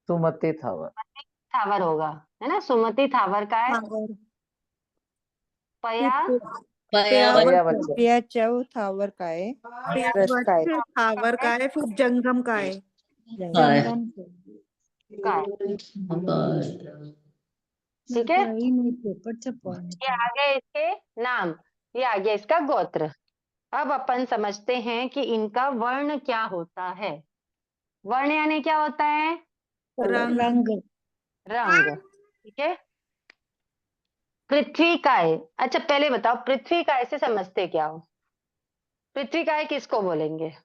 सुमति थावर। थावर होगा, है ना। सुमति थावर का है। थावर। पया पया बच्चन। प्रिया चौ थावर का है। रस का है। प्रियवत्स थावर का है। फिर जंगम का है। जंगम का है। ठीक है, ही नहीं पेपर छपवा ये आ गए इसके नाम, ये आ गया इसका गोत्र। अब अपन समझते हैं कि इनका वर्ण क्या होता है। वर्ण यानी क्या होता है? रंग। रंग रंग। ठीक है। पृथ्वी काय, अच्छा पहले बताओ पृथ्वी काय से समझते क्या हो? पृथ्वी काय किसको बोलेंगे?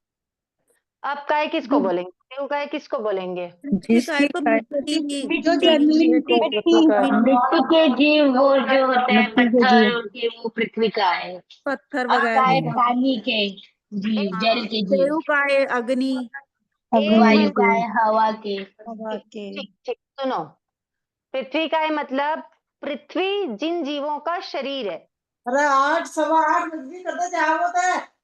अब काय किसको बोलेंगे? देव काय किसको बोलेंगे? पृथ्वी का है जिसकी तो काय- मिट्टी। जो जमीन को मिट्टी पृथ्वी का है। मिट्टी के जीव वो जो होते हैं मिट्टी के पत्थर जीव के, वो पृथ्वी का है। पत्थर अब का है वगैरह। पानी के जीव, जल के जीव। देव का है अग्नि। एक वायु मिनट, का है हवा के। हवा के ठीक ठीक सुनो। पृथ्वी का है मतलब पृथ्वी जिन जीवों का शरीर है। अरे 8 सवा 8 बजे करते जाओ होता है।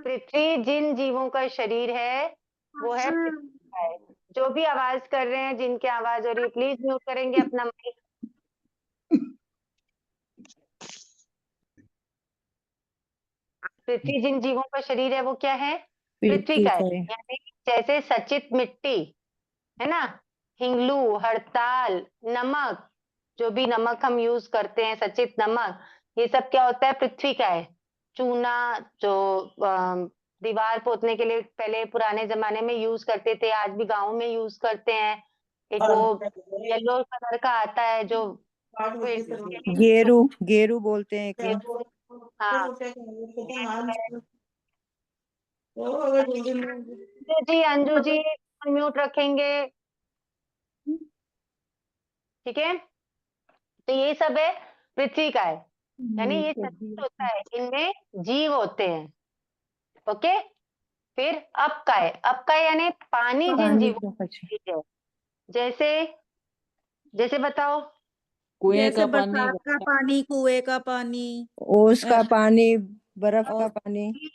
पृथ्वी जिन जीवों का शरीर है वो है पृथ्वी काय। जो भी आवाज कर रहे हैं, जिनकी आवाज हो रही है, प्लीज म्यूट करेंगे अपना माइक। पृथ्वी जिन जीवों का शरीर है वो क्या है? पृथ्वी का है। का है। यानी जैसे सचित मिट्टी है ना, हिंगलू, हड़ताल, नमक, जो भी नमक हम यूज करते हैं, सचित नमक, ये सब क्या होता है? पृथ्वी का है। चूना जो दीवार पोतने के लिए पहले पुराने जमाने में यूज करते थे, आज भी गाँव में यूज करते हैं। एक वो येलो कलर का आता है जो गेरू गेरू बोलते हैं कि हाँ। अंजू जी, अंजू जी म्यूट रखेंगे, ठीक है। तो ये सब है पृथ्वी का है, यानी ये सचित होता है, इनमें जीव होते हैं। ओके। फिर अब का है, अब का यानी पानी जिन पानी जीवों का का पक्ष- शरीर है। जैसे जैसे बताओ। कुएं जैसे का पानी। बरसात का पानी, कुएं का पानी, ओस का पानी, बर्फ का पानी,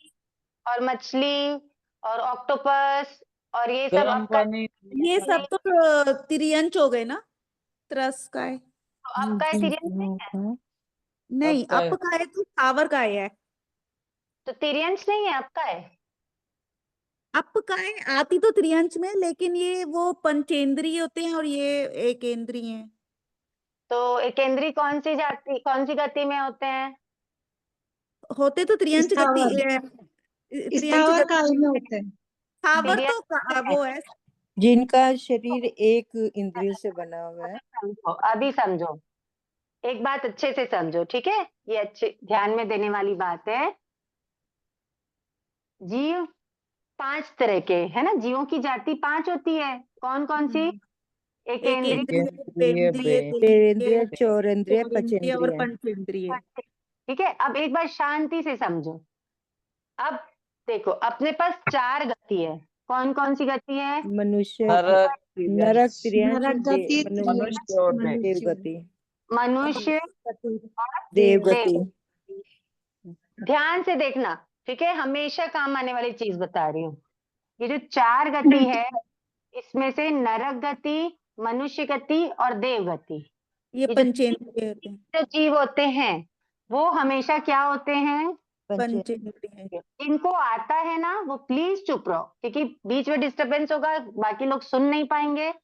और मछली और ऑक्टोपस और ये सब गर्म अब का पानी। ये सब तो तिर्यंच हो गए ना। त्रस का है। अब का तिरियंश नहीं है, नहीं, का है। अप का है तो थावर का है। तो तिरियंश नहीं है, अब का है। अप का है आती तो त्रियंच में, लेकिन ये वो पंचेंद्रीय होते हैं और ये एकेंद्रीय हैं। तो एकेंद्री कौन सी जाति, कौन सी गति में होते हैं? होते तो त्रियंच गति, त्रियंच स्थावर गति। काल में होते हैं। थावर तिरियंश तो वो है। जिनका शरीर एक इंद्रिय से बना हुआ है। समझो, अभी समझो, एक बात अच्छे से समझो, ठीक है। ये अच्छे ध्यान में देने वाली बात है। जीव 5 तरह के है ना, जीवों की जाति 5 होती है। कौन कौन सी? एकेंद्रीय, एकेंद्रीय, एकेंद्रीय, द्विंद्रिय, पेरेंद्रिय, तेंद्रिय, चौरेंद्रिय, चौरेंद्रिय और पचेंद्रिय। पंचेंद्रिय। ठीक है। अब एक बार शांति से समझो। अब देखो, अपने पास 4 गति है। कौन कौन सी गति है? मनुष्य, नरक, नरक, त्रियंश, नरक गति, मनुष्य और देव। देव गति, मनुष्य देव देव। गति। ध्यान से देखना, ठीक है, हमेशा काम आने वाली चीज बता रही हूँ। ये जो 4 गति है, इसमें से नरक गति, मनुष्य गति और देव गति, ये ये जो पंचेंद्रिय होते हैं। जो जीव होते हैं वो हमेशा क्या होते हैं? पंचेंद्रिय। जिनको आता है ना वो प्लीज चुप रहो, क्योंकि बीच में डिस्टरबेंस होगा, बाकी लोग सुन नहीं पाएंगे,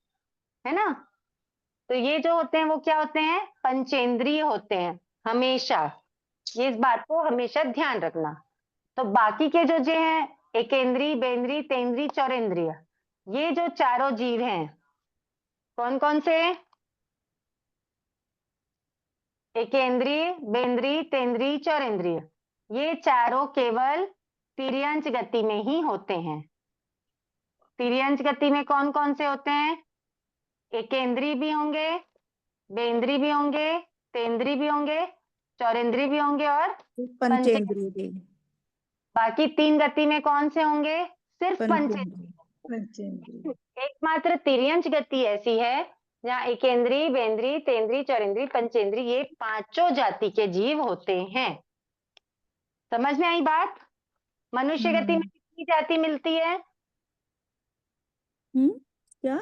है ना। तो ये जो होते हैं वो क्या होते हैं? पंचेंद्रिय होते हैं हमेशा। ये इस बात को हमेशा ध्यान रखना। तो बाकी के जो हैं एकेंद्रीय, बेंद्रीय, तेंद्रीय, चौरेंद्रीय, ये जो चारों जीव हैं, कौन कौन से? एकेंद्रीय, बेंद्रीय, तेंद्रीय, चौरेंद्रीय, ये चारों केवल तिर्यंच गति में ही होते हैं। तिर्यंच गति में कौन कौन से होते हैं? एकेंद्रीय भी होंगे, बेंद्रीय भी होंगे, तेंद्री भी होंगे, चौरेंद्री भी होंगे और पंचेंद्रिय भी। बाकी 3 गति में कौन से होंगे? सिर्फ पंचेंद्रिय। पंचेंद्रिय। पंचेंद्रिय। एकमात्र तिर्यंच गति ऐसी है जहाँ एकेंद्री, बेंद्री, तेंद्री, चौरेंद्री, पंचेंद्री ये 5 जाति के जीव होते हैं। समझ में आई बात? मनुष्य गति में कितनी जाति मिलती है? क्या?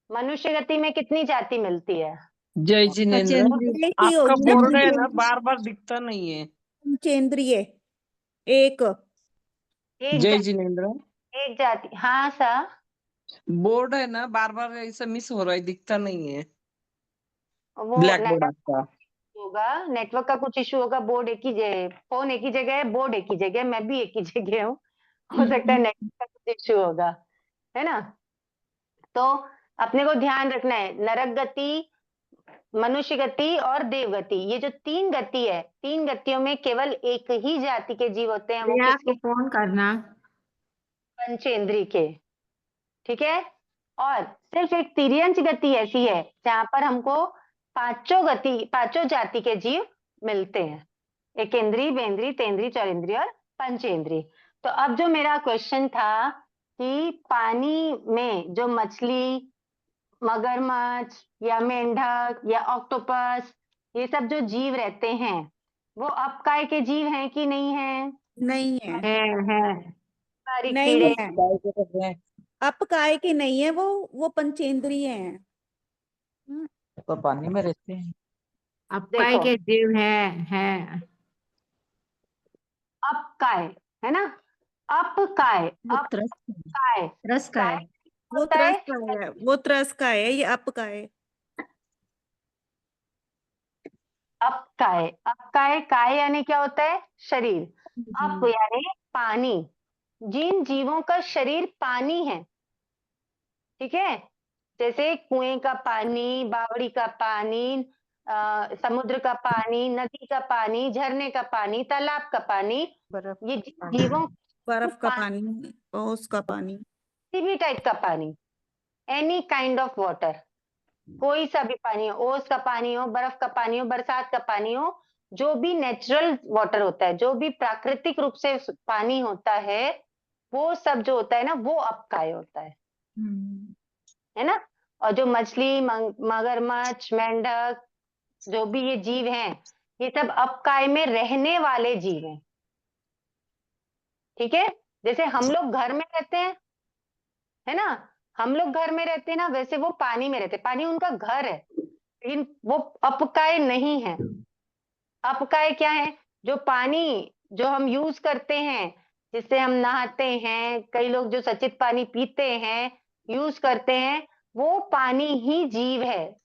मनुष्य गति में कितनी जाति मिलती है? जय जिनेन्द्र, पंचेंद्रिय। एक ही आपका होगी ना, बोर्ड है ना, पंचेंद्रिय। बार बार दिखता नहीं है। पंचेंद्रिय एक। एक जय जाति, जिनेन्द्र, एक जाति। हाँ सा बोर्ड है ना, बार बार ऐसा मिस हो रहा है, दिखता नहीं है। वो ब्लैक बोर्ड नेटवर्क आपका। होगा, नेटवर्क का कुछ इशू होगा। बोर्ड एक ही जगह, फोन एक ही जगह है, बोर्ड एक ही जगह है, मैं भी एक ही जगह हूँ। हो सकता है नेटवर्क का कुछ इशू होगा, है ना? तो अपने को ध्यान रखना है, नरक गति, मनुष्य गति और देव गति, ये जो 3 गति है, 3 गतियों में केवल एक ही जाति के जीव होते हैं। वो किसके? फोन करना। पंचेंद्री के। ठीक है। और सिर्फ एक तिर्यंच गति ऐसी है जहां पर हमको 5 जाति के जीव मिलते हैं, एकेंद्री, बेंद्री, तेंद्री, चौरेंद्री और पंचेंद्री। तो अब जो मेरा क्वेश्चन था कि पानी में जो मछली, मगरमच्छ या मेंढक या ऑक्टोपस, ये सब जो जीव रहते हैं, वो अपकाय के जीव हैं कि नहीं है? नहीं है, सारे नहीं कीड़े है, अपकाय के नहीं है, वो पंचेंद्रिय हैं। तो पानी में रहते हैं। अपकाय के जीव है। अपकाय, है ना? अपकाय, वो त्रस अपकाय, रस का है। वो होता है? त्रस का है, वो त्रस का है, ये अपकाय। अपकाय, अपकाय, काय यानी क्या होता है? शरीर। अप यानी पानी। जिन जीवों का शरीर पानी है, ठीक है, जैसे कुएं का पानी, बावड़ी का पानी, समुद्र का पानी, नदी का पानी, झरने का पानी, तालाब का पानी, बर्फ ये का पानी, जीवों बर्फ का पानी, ओस का पानी, किसी भी टाइप का पानी, एनी काइंड ऑफ वाटर, कोई सा भी पानी हो, ओस का पानी हो, बर्फ का पानी हो, बरसात का पानी हो, जो भी नेचुरल वाटर होता है, जो भी प्राकृतिक रूप से पानी होता है, वो सब जो होता है ना, वो अपकाय होता है ना? और जो मछली, मगरमच्छ, मेंढक, जो भी ये जीव हैं, ये सब अपकाय में रहने वाले जीव हैं। ठीक है। जैसे हम लोग घर में रहते हैं, है ना? हम लोग घर में रहते हैं ना, वैसे वो पानी में रहते हैं, पानी उनका घर है, लेकिन वो अपकाय नहीं है। अपकाय क्या है? जो पानी जो हम यूज करते हैं, जिससे हम नहाते हैं, कई लोग जो सचित पानी पीते हैं, यूज करते हैं, वो पानी ही जीव है,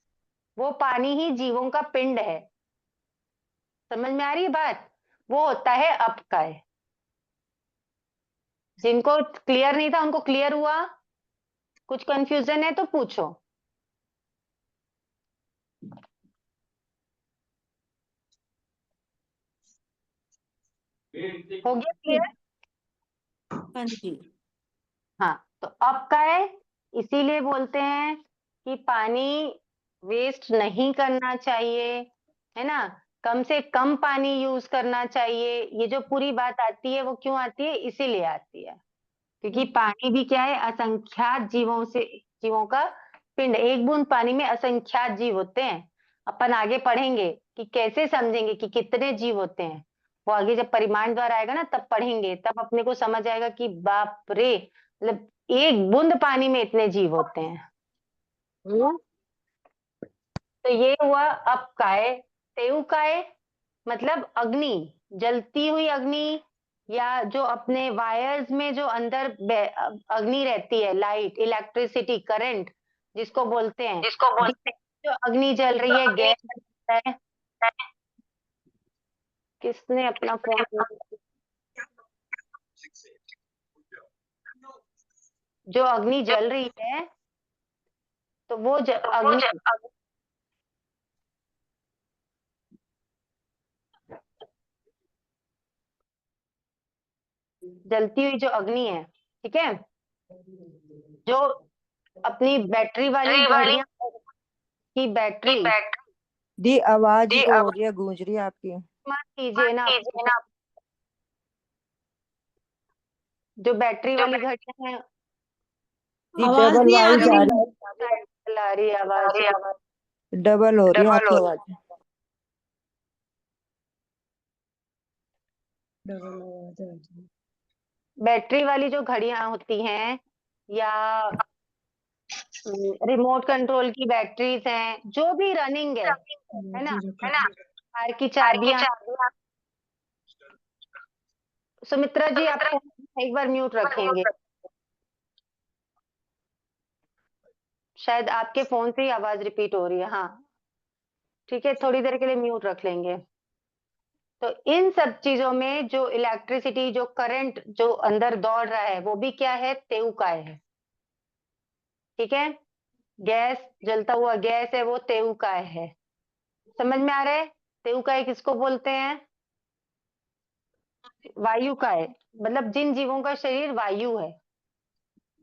वो पानी ही जीवों का पिंड है। समझ में आ रही है बात? वो होता है अपकाय। जिनको क्लियर नहीं था उनको क्लियर हुआ? कुछ कंफ्यूजन है तो पूछो। हो गया क्लियर? हाँ जी। हाँ, तो अपकाय इसीलिए बोलते हैं कि पानी वेस्ट नहीं करना चाहिए, है ना? कम से कम पानी यूज करना चाहिए। ये जो पूरी बात आती है वो क्यों आती है? इसीलिए आती है क्योंकि पानी भी क्या है? असंख्यात जीवों का पिंड। एक बूंद पानी में असंख्यात जीव होते हैं। अपन आगे पढ़ेंगे कि कैसे समझेंगे कि कितने जीव होते हैं, वो आगे जब परिमाण द्वारा आएगा ना तब पढ़ेंगे, तब अपने को समझ आएगा कि बाप रे, मतलब एक बूंद पानी में इतने जीव होते हैं। तो ये हुआ अपकाय। तेउकाय मतलब अग्नि, जलती हुई अग्नि, या जो अपने वायर्स में जो अंदर अग्नि रहती है, लाइट, इलेक्ट्रिसिटी, करंट जिसको बोलते हैं, जो अग्नि जल रही है, गैस है। किसने अपना फोन? जो अग्नि जल रही है, तो वो अग्नि जलती हुई जो अग्नि है, ठीक है, जो अपनी बैटरी वाली गाड़ियां की बैटरी दी आवाज तो हो रही है, गूंज रही है आपकी। मत कीजिए ना, जो बैटरी वाली घड़ियां हैं दी आवाज डबल नहीं आ वाइज आ रही। चला रही है आवाज। रही, डबल हो रही है आपकी आवाज। डबल आवाज आ रही है। बैटरी वाली जो घड़ियां होती हैं या रिमोट कंट्रोल की बैटरीज हैं, जो भी रनिंग है ना, जीरो का कार की चाबियां। सुमित्रा जी, आप एक बार म्यूट रखेंगे, शायद आपके फोन से ही आवाज रिपीट हो रही है। हाँ ठीक है, थोड़ी देर के लिए म्यूट रख लेंगे। तो इन सब चीजों में जो इलेक्ट्रिसिटी, जो करंट जो अंदर दौड़ रहा है, वो भी क्या है, तेउकाय है। ठीक है, गैस, जलता हुआ गैस है, वो तेउकाय है। समझ में आ रहा है? तेउकाय किसको बोलते हैं? वायु का है, मतलब जिन जीवों का शरीर वायु है,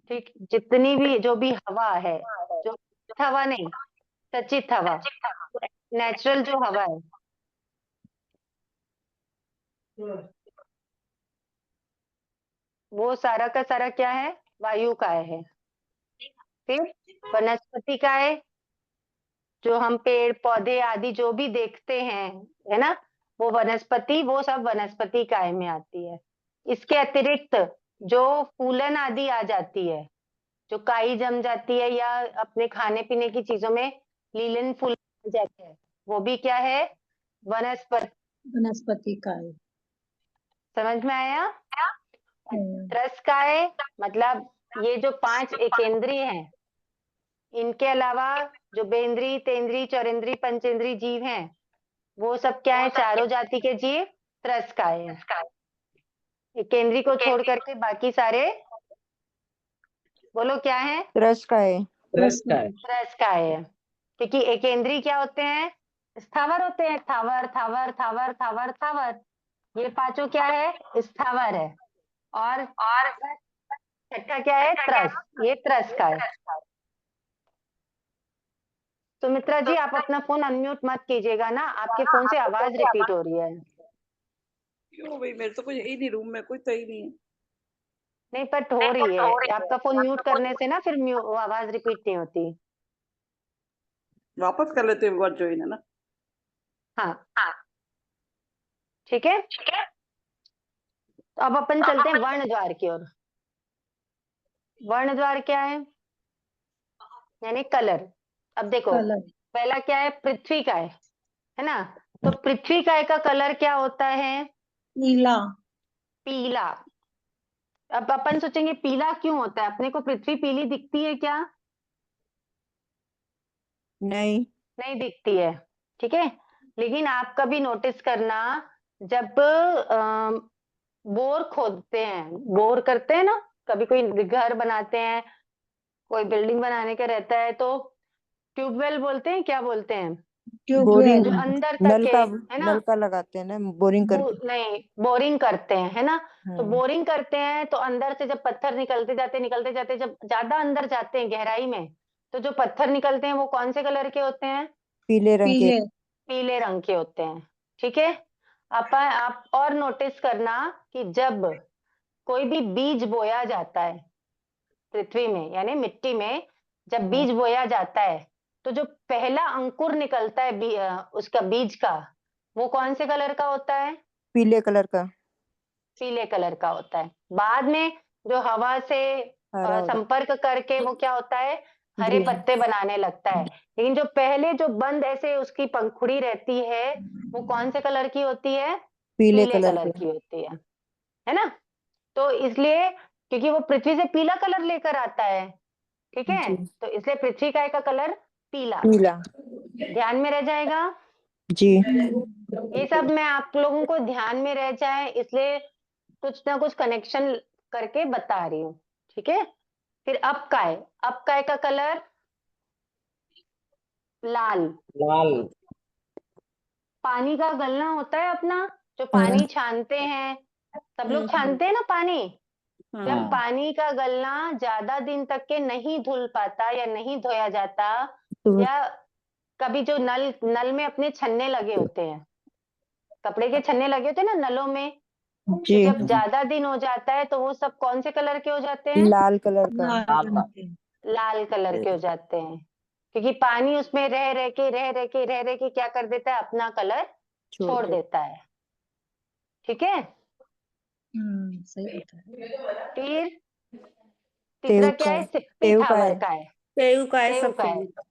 ठीक, जितनी भी जो भी हवा है, जो हवा नहीं, सचित हवा, नेचुरल जो हवा है, वो सारा का सारा क्या है, वायु का है। फिर वनस्पति का है, जो हम पेड़ पौधे आदि जो भी देखते हैं, है ना, वो वनस्पति, वो सब वनस्पति काय में आती है। इसके अतिरिक्त जो फूलन आदि आ जाती है, जो काई जम जाती है या अपने खाने पीने की चीजों में लीलन फूल आ जाते हैं, वो भी क्या है, वनस्पति। वनस्पति का है। समझ में आया? हम्म, रस का है, मतलब ये जो 5 एकेंद्रिय हैं, इनके अलावा जो बेंद्री, तेंद्री, चौरेंद्री, पंचेंद्री जीव हैं, वो सब क्या है, चारों जाति के जीव त्रस का है। एकेंद्री को छोड़ करके बाकी सारे, बोलो क्या है, रस का है। रस का है। त्रस का है। क्योंकि एकेंद्री क्या होते हैं, स्थावर होते हैं, थावर थावर थावर थावर थावर, ये पांचों क्या है, स्थावर है। और छठा क्या है, त्रस, ये त्रस का है। सुमित्रा जी, आप अपना फोन अनम्यूट मत कीजिएगा ना, आपके फोन से आवाज रिपीट हो रही है। क्यों भाई, मेरे तो कोई है ही नहीं रूम में, कोई तो ही नहीं है। नहीं, बट हो रही है, आपका फोन म्यूट करने से ना फिर आवाज रिपीट नहीं होती। वापस कर लेते हैं वर्ड ज्वाइन, है ना। हाँ ठीक है। तो अब अपन चलते हैं वर्ण द्वार की ओर। वर्ण द्वार क्या है, यानी कलर। अब देखो, कलर पहला क्या है, पृथ्वी का है ना। तो पृथ्वी काय का कलर क्या होता है, नीला। पीला। अब अपन सोचेंगे पीला क्यों होता है, अपने को पृथ्वी पीली दिखती है क्या? नहीं। नहीं दिखती है, ठीक है। लेकिन आप कभी नोटिस करना, जब बोर खोदते हैं, बोर करते हैं ना, कभी कोई घर बनाते हैं, कोई बिल्डिंग बनाने का रहता है, तो ट्यूबवेल बोलते हैं, क्या बोलते हैं, बोरिंग, जो ट्यूबवेल। अंदर तक है ना, नलका लगाते हैं ना, बोरिंग करके। नहीं, बोरिंग करते हैं, है ना। तो हाँ, बोरिंग करते हैं तो अंदर से जब पत्थर निकलते जाते जब ज्यादा अंदर जाते हैं गहराई में, तो जो पत्थर निकलते हैं वो कौन से कलर के होते हैं, पीले रंग के। पीले। पीले रंग के होते हैं। ठीक है। आप और नोटिस करना कि जब कोई भी बीज बोया जाता है पृथ्वी में, यानी मिट्टी में, जब बीज बोया जाता है, तो जो पहला अंकुर निकलता है उसका बीज का, वो कौन से कलर का होता है, पीले कलर का। पीले कलर का होता है। बाद में जो हवा से हरा हो संपर्क करके वो क्या होता है, हरे ग्रीन। पत्ते बनाने लगता है। लेकिन जो पहले जो बंद ऐसे उसकी पंखुड़ी रहती है, वो कौन से कलर की होती है, पीले पीले कलर कलर के। की होती है ना। तो इसलिए, क्योंकि वो पृथ्वी से पीला कलर लेकर आता है, ठीक है, जी। तो इसलिए पृथ्वी काय का कलर पीला। पीला। ध्यान में रह जाएगा। जी। ये सब मैं आप लोगों को ध्यान में रह जाए इसलिए कुछ ना कुछ कनेक्शन करके बता रही हूँ, ठीक है। फिर अपकाय का कलर लाल। लाल। पानी का गलना होता है अपना, जो हाँ। पानी छानते हैं, सब लोग छानते हैं ना पानी। जब हाँ। पानी का गलना ज्यादा दिन तक के नहीं धुल पाता या नहीं धोया जाता, तो या कभी जो नल में अपने छन्ने लगे होते हैं, कपड़े के छन्ने लगे होते हैं ना नलों में, तो जी जब ज्यादा दिन हो जाता है तो वो सब कौन से कलर के हो जाते हैं? लाल कलर का लाल रंग के। लाल कलर के हो जाते हैं, क्योंकि पानी उसमें रह रह के क्या कर देता है? अपना कलर छोड़ देता है। ठीक है, सही बताया। फिर तीसरा क्या है? सिप्पी थावर का है। तेयुकाय तेयुकाय। सफेद।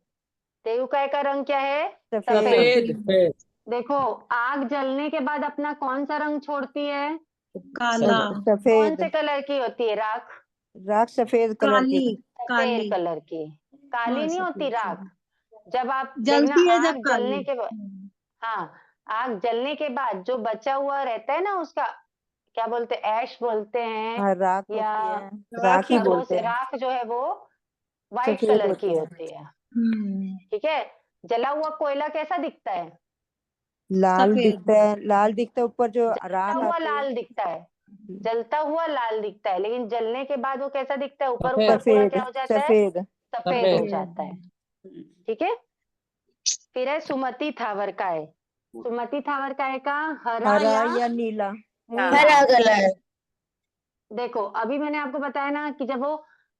तेयुकाय का रंग क्या है? सफेद सफेद देखो, आग जलने के बाद अपना कौन सा रंग छोड़ती है? काला, कौन सफेद से कलर की होती है राख? राख सफेद कलर की काली, काली। सफेद कलर की। काली हाँ, नहीं होती सफेद, राख। जब आप देखना जलती है जब आग काली। जलने के बाद, हाँ, आग जलने के बाद जो बचा हुआ रहता है ना, उसका क्या बोलते हैं? ऐश बोलते हैं, हाँ राख या होती है राख ही वो बोलते हैं राख जो है वो व्हाइट सफेद कलर होते की हैं होती है। हम्म, ठीक है, जला हुआ कोयला कैसा दिखता है? लाल सफेद। दिखता है ऊपर जो जलता राख हुआ आती है लाल दिखता है, जलता हुआ लाल दिखता है, लेकिन जलने के बाद वो कैसा दिखता है? ऊपर ऊपर पूरा सफेद क्या हो जाता है? सफेद सफेद हो सफेद। जाता है। ठीक है, फिर है सुमति थावर काय। सुमति थावर काय का हरा हरा या या नीला नीला। कलर। देखो, अभी मैंने आपको बताया ना कि जब वो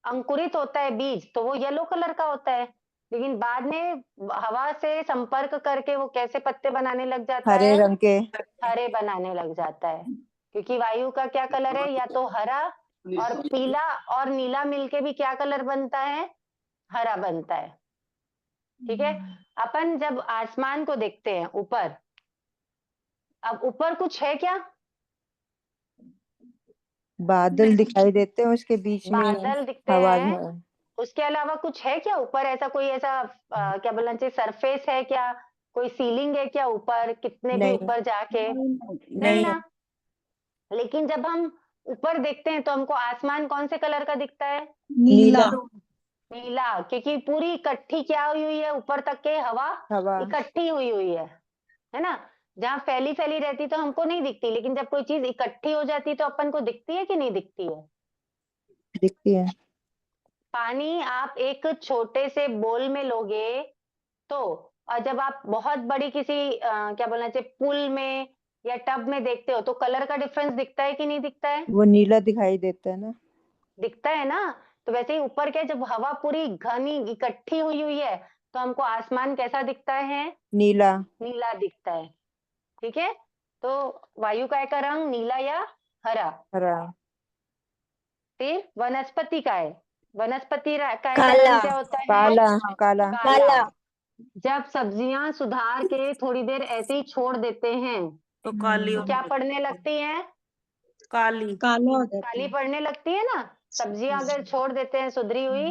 अंकुरित होता है बीज, तो वो येलो कलर का होता है, लेकिन बाद में हवा से संपर्क करके वो कैसे पत्ते बनाने लग जाता हरे है? रंग के हरे बनाने लग जाता है, क्योंकि वायु का क्या कलर है? या तो हरा, और पीला और नीला मिलके भी क्या कलर बनता है? हरा बनता है। ठीक है, अपन जब आसमान को देखते हैं ऊपर, अब ऊपर कुछ है क्या? बादल दिखाई देते हैं उसके बीच में बादल दिखते हवा हैं, है उसके अलावा कुछ है क्या ऊपर? ऐसा कोई ऐसा क्या बोलना चाहिए, सरफेस है क्या? कोई सीलिंग है क्या ऊपर, कितने भी नहीं ऊपर जाके? नहीं नहीं ना। लेकिन जब हम ऊपर देखते हैं तो हमको आसमान कौन से कलर का दिखता है? नीला। नीला, क्योंकि पूरी इकट्ठी क्या हुई है? ऊपर तक के हवा हवा इकट्ठी हुई है ना? जहाँ फैली फैली रहती तो हमको नहीं दिखती, लेकिन जब कोई चीज इकट्ठी हो जाती तो अपन को दिखती है कि नहीं दिखती है? दिखती है पानी आप एक छोटे से बोल में लोगे तो, और जब आप बहुत बड़ी किसी क्या बोलना चाहिए, पुल में या टब में देखते हो, तो कलर का डिफरेंस दिखता है कि नहीं दिखता है? वो नीला दिखाई देता है ना दिखता है ना। तो वैसे ही ऊपर क्या, जब हवा पूरी घनी इकट्ठी हुई है, तो हमको आसमान कैसा दिखता है? नीला नीला दिखता है। ठीक है, तो वायु काय का रंग नीला या हरा। हरा फिर वनस्पति काय, वनस्पति काय का रंग क्या होता है? काला काला काला। जब सब्जियां सुधार के थोड़ी देर ऐसे ही छोड़ देते हैं तो काली तो क्या पड़ने लगती हैं? काली। काला हो जाता काली है। पड़ने लगती है ना। सब्जियां अगर छोड़ देते हैं सुधरी हुई,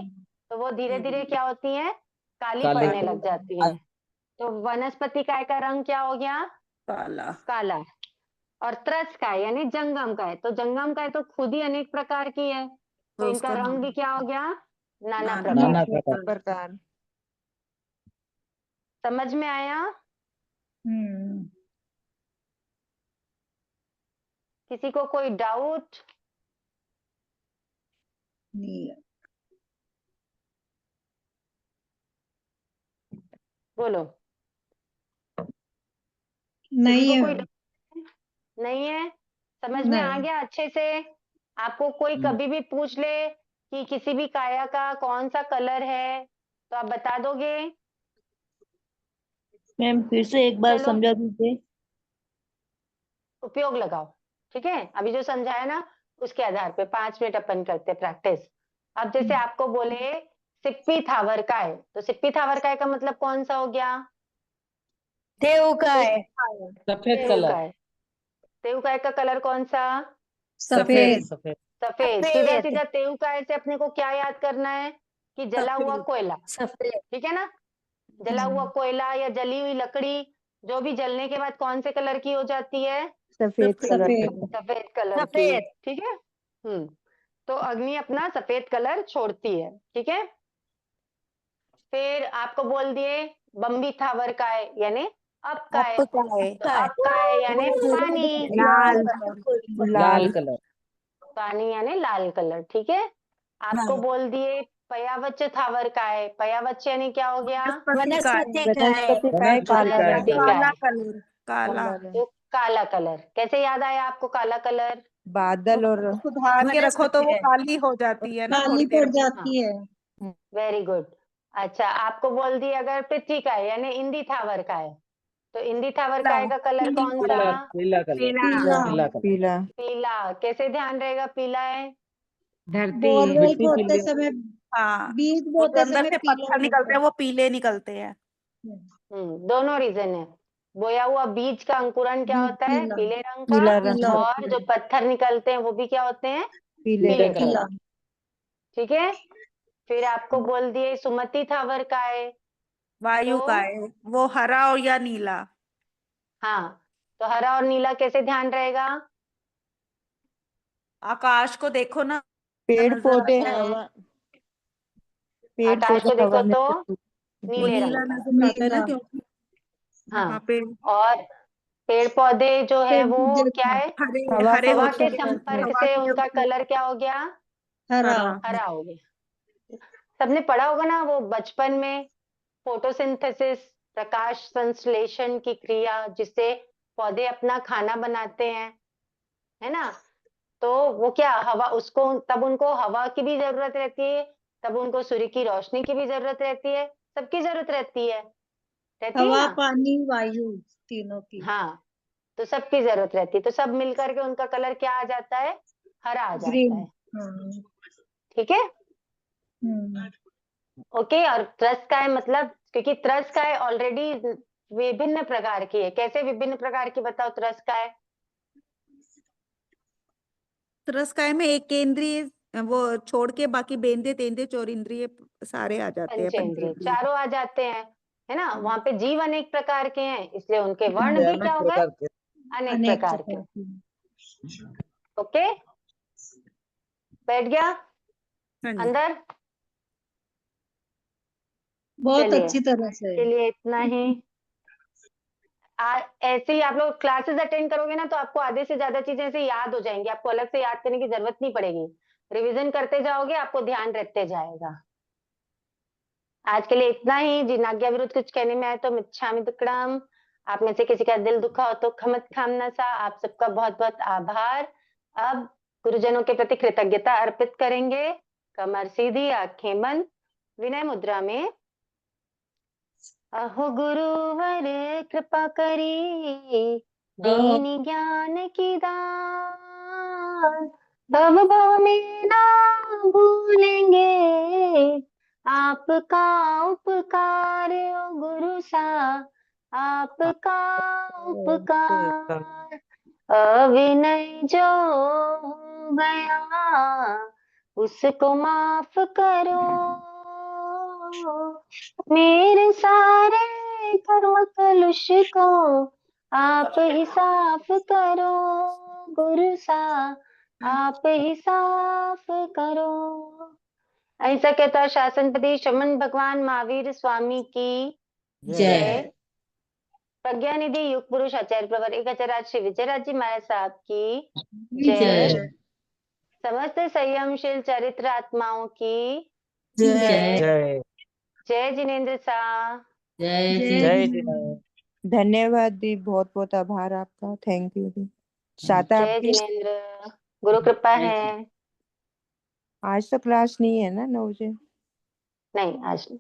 तो वो धीरे धीरे क्या होती हैं? काली काली। पड़ने लग जाती हैं। तो वनस्पति काय का रंग क्या हो गया? काला। काला। और त्रस काय यानी जंगम काय, तो जंगम काय तो खुद ही अनेक प्रकार की है, तो इनका उसका रंग भी क्या हो गया? नाना नाना प्रकार। प्रकार। प्रकार समझ में आया? किसी को कोई डाउट? नीला। बोलो। नहीं किसी है को कोई मैम। नहीं है? समझ में आ नहीं। गया अच्छे से? आपको कोई कभी भी पूछ ले कि किसी भी काया का कौन सा कलर है, तो आप बता दोगे? मैम फिर से एक बार चलो, समझा दीजिए। उपयोग लगाओ। ठीक है, अभी जो समझाया ना उसके आधार पे 5 मिनट अपन करते प्रैक्टिस। अब जैसे आपको बोले सिप्पी थावर काय, तो सिप्पी थावर काय का मतलब कौन सा हो गया? तेयुकाय। सफेद कलर। तेउकाय। तेउकाय का कलर कौन सा? सफेद। सफेद। सफेद। सीधा सीधा तेउकाय से अपने को क्या याद करना है? कि जला हुआ कोयला। सफेद। ठीक है ना, जला हुआ कोयला या जली हुई लकड़ी, जो भी जलने के बाद कौन से कलर की हो जाती है? सफेद कलर सफेद। सफेद कलर की। ठीक है, तो अग्नि अपना सफेद कलर छोड़ती है। ठीक है, फिर आपको बोल दिए बम्बी थावर काय यानी अब काय, तो अब काय यानी पानी। लाल लाल कलर। पानी यानी लाल कलर। ठीक है, आपको बोल दिए पयावच थावर काय, पयावच यानी क्या हो गया? वनस्पति काय वनस्पति काय काला है वनस्पति काला काय, कलर काला काला है। तो काला कलर। कैसे याद आया आपको काला कलर? बादल और सुधार के रखो तो वो काली हो जाती है ना काली थोड़ी देर पड़ में। जाती है। Very good. अच्छा, आपको बोल दी अगर पृथ्वी का है यानी इंदी थावर का है, तो इंदी थावर काय का कलर कौन सा? पीला कलर पीला। पीला। पीला। कैसे ध्यान रहेगा पीला है? धरती बोरवेल बोते समय हाँ बीज वो जो बोते अंदर समय से पीला पत्थर निकलते हैं वो पीले निकलते हैं। दोनों रीजन है। बोया हुआ बीज का अंकुरन क्या बीज होता है? पीला। पीले रंग पीला का, रंग और जो पत्थर निकलते हैं वो भी क्या होते हैं? पीले पीले रंग कलर। पीला। ठीक है। फिर आपको बोल दिए सुमति थावर का है, वायु तो का है वो हरा और या नीला। हाँ, तो हरा और नीला कैसे ध्यान रहेगा? आकाश को देखो ना, पेड़ नजर पौधे आता है। हवा, पेड़ आकाश पौधे को देखो हवा में तो वो नीले नीला रंग का। नजर आता है ना नीला। क्योंकि हाँ, वहाँ पे और पेड़ पौधे जो है पेड़ वो पौधे क्या है? हरे हवा हरे के हवा होते के हैं, संपर्क हवा से की उनका जब कलर क्या हो गया? हरा। हरा हो गया। सबने पढ़ा होगा ना वो बचपन में, फोटोसिंथेसिस, प्रकाश संश्लेषण की क्रिया जिससे पौधे अपना खाना बनाते हैं, है ना? तो वो क्या हवा, उसको तब उनको हवा की भी जरूरत रहती है, तब उनको सूर्य की रोशनी की भी जरूरत रहती है, सबकी जरूरत रहती है हवा ना? पानी वायु तीनों की। हाँ, तो सबकी जरूरत रहती है, तो सब मिलकर के उनका कलर क्या आ जाता है? हरा आ जाता ग्रीन। है। ठीक है। ओके। और त्रस का है मतलब, क्योंकि त्रस का है ऑलरेडी विभिन्न प्रकार की है। कैसे विभिन्न प्रकार की बताओ त्रस का है? त्रस्काय में एक केंद्रीय वो छोड़ के बाकी बेंद्रिय तेंद्रिय चौरिंद्रिय सारे आ जाते हैं पंचेंद्रिय पंचेंद्रिय। चारों आ जाते हैं, है ना? वहां पे जीव अनेक प्रकार के हैं, इसलिए उनके वर्ण भी क्या हो गए? अनेक अनेक प्रकार के। प्रकार की। ओके, बैठ गया हाँ जी। अंदर? बहुत चलिए, अच्छी तरह से। के लिए इतना ही। ऐसे ही आप लोग क्लासेस अटेंड करोगे ना तो आपको आधे से ज्यादा चीजें ऐसे याद हो जाएंगी, आपको अलग से याद करने की जरूरत नहीं पड़ेगी। रिवीजन करते जाओगे, आपको ध्यान रहते जाएगा। आज के लिए इतना ही। जिन आज्ञा विरुद्ध कुछ कहने में आए तो मिच्छामि दुक्कडम। आप में से किसी का दिल दुखा हो तो खमत खामना सा। आप सबका बहुत बहुत आभार। अब गुरुजनों के प्रति कृतज्ञता अर्पित करेंगे। कमर सीधी, आंखें बंद, विनय मुद्रा में। अहो गुरुवर कृपा करी, दीन ज्ञान की दान, भव भव में ना भूलेंगे आपका उपकार। ओ गुरु सा आपका उपकार, अविनय जो हो गया उसको माफ करो। मेरे सारे कर्म कलुष को आप ही साफ करो। गुरु सा आप ही साफ करो। ऐसा कहता शासनपति शमन भगवान महावीर स्वामी की जय। प्रज्ञा निधि युग पुरुष आचार्य प्रवर एक आचार्य श्री विजयराज जी महाराज साहब की जय। समस्त संयमशील चरित्र आत्माओं की जय। जय जिनेन्द्र सा। जय धन्यवाद दी, बहुत बहुत आभार आपका, थैंक यू दी। शाता जय आपकी जिनेन्द्र, गुरु कृपा है। आज तो क्लास नहीं है ना 9 बजे? नहीं, आज नहीं।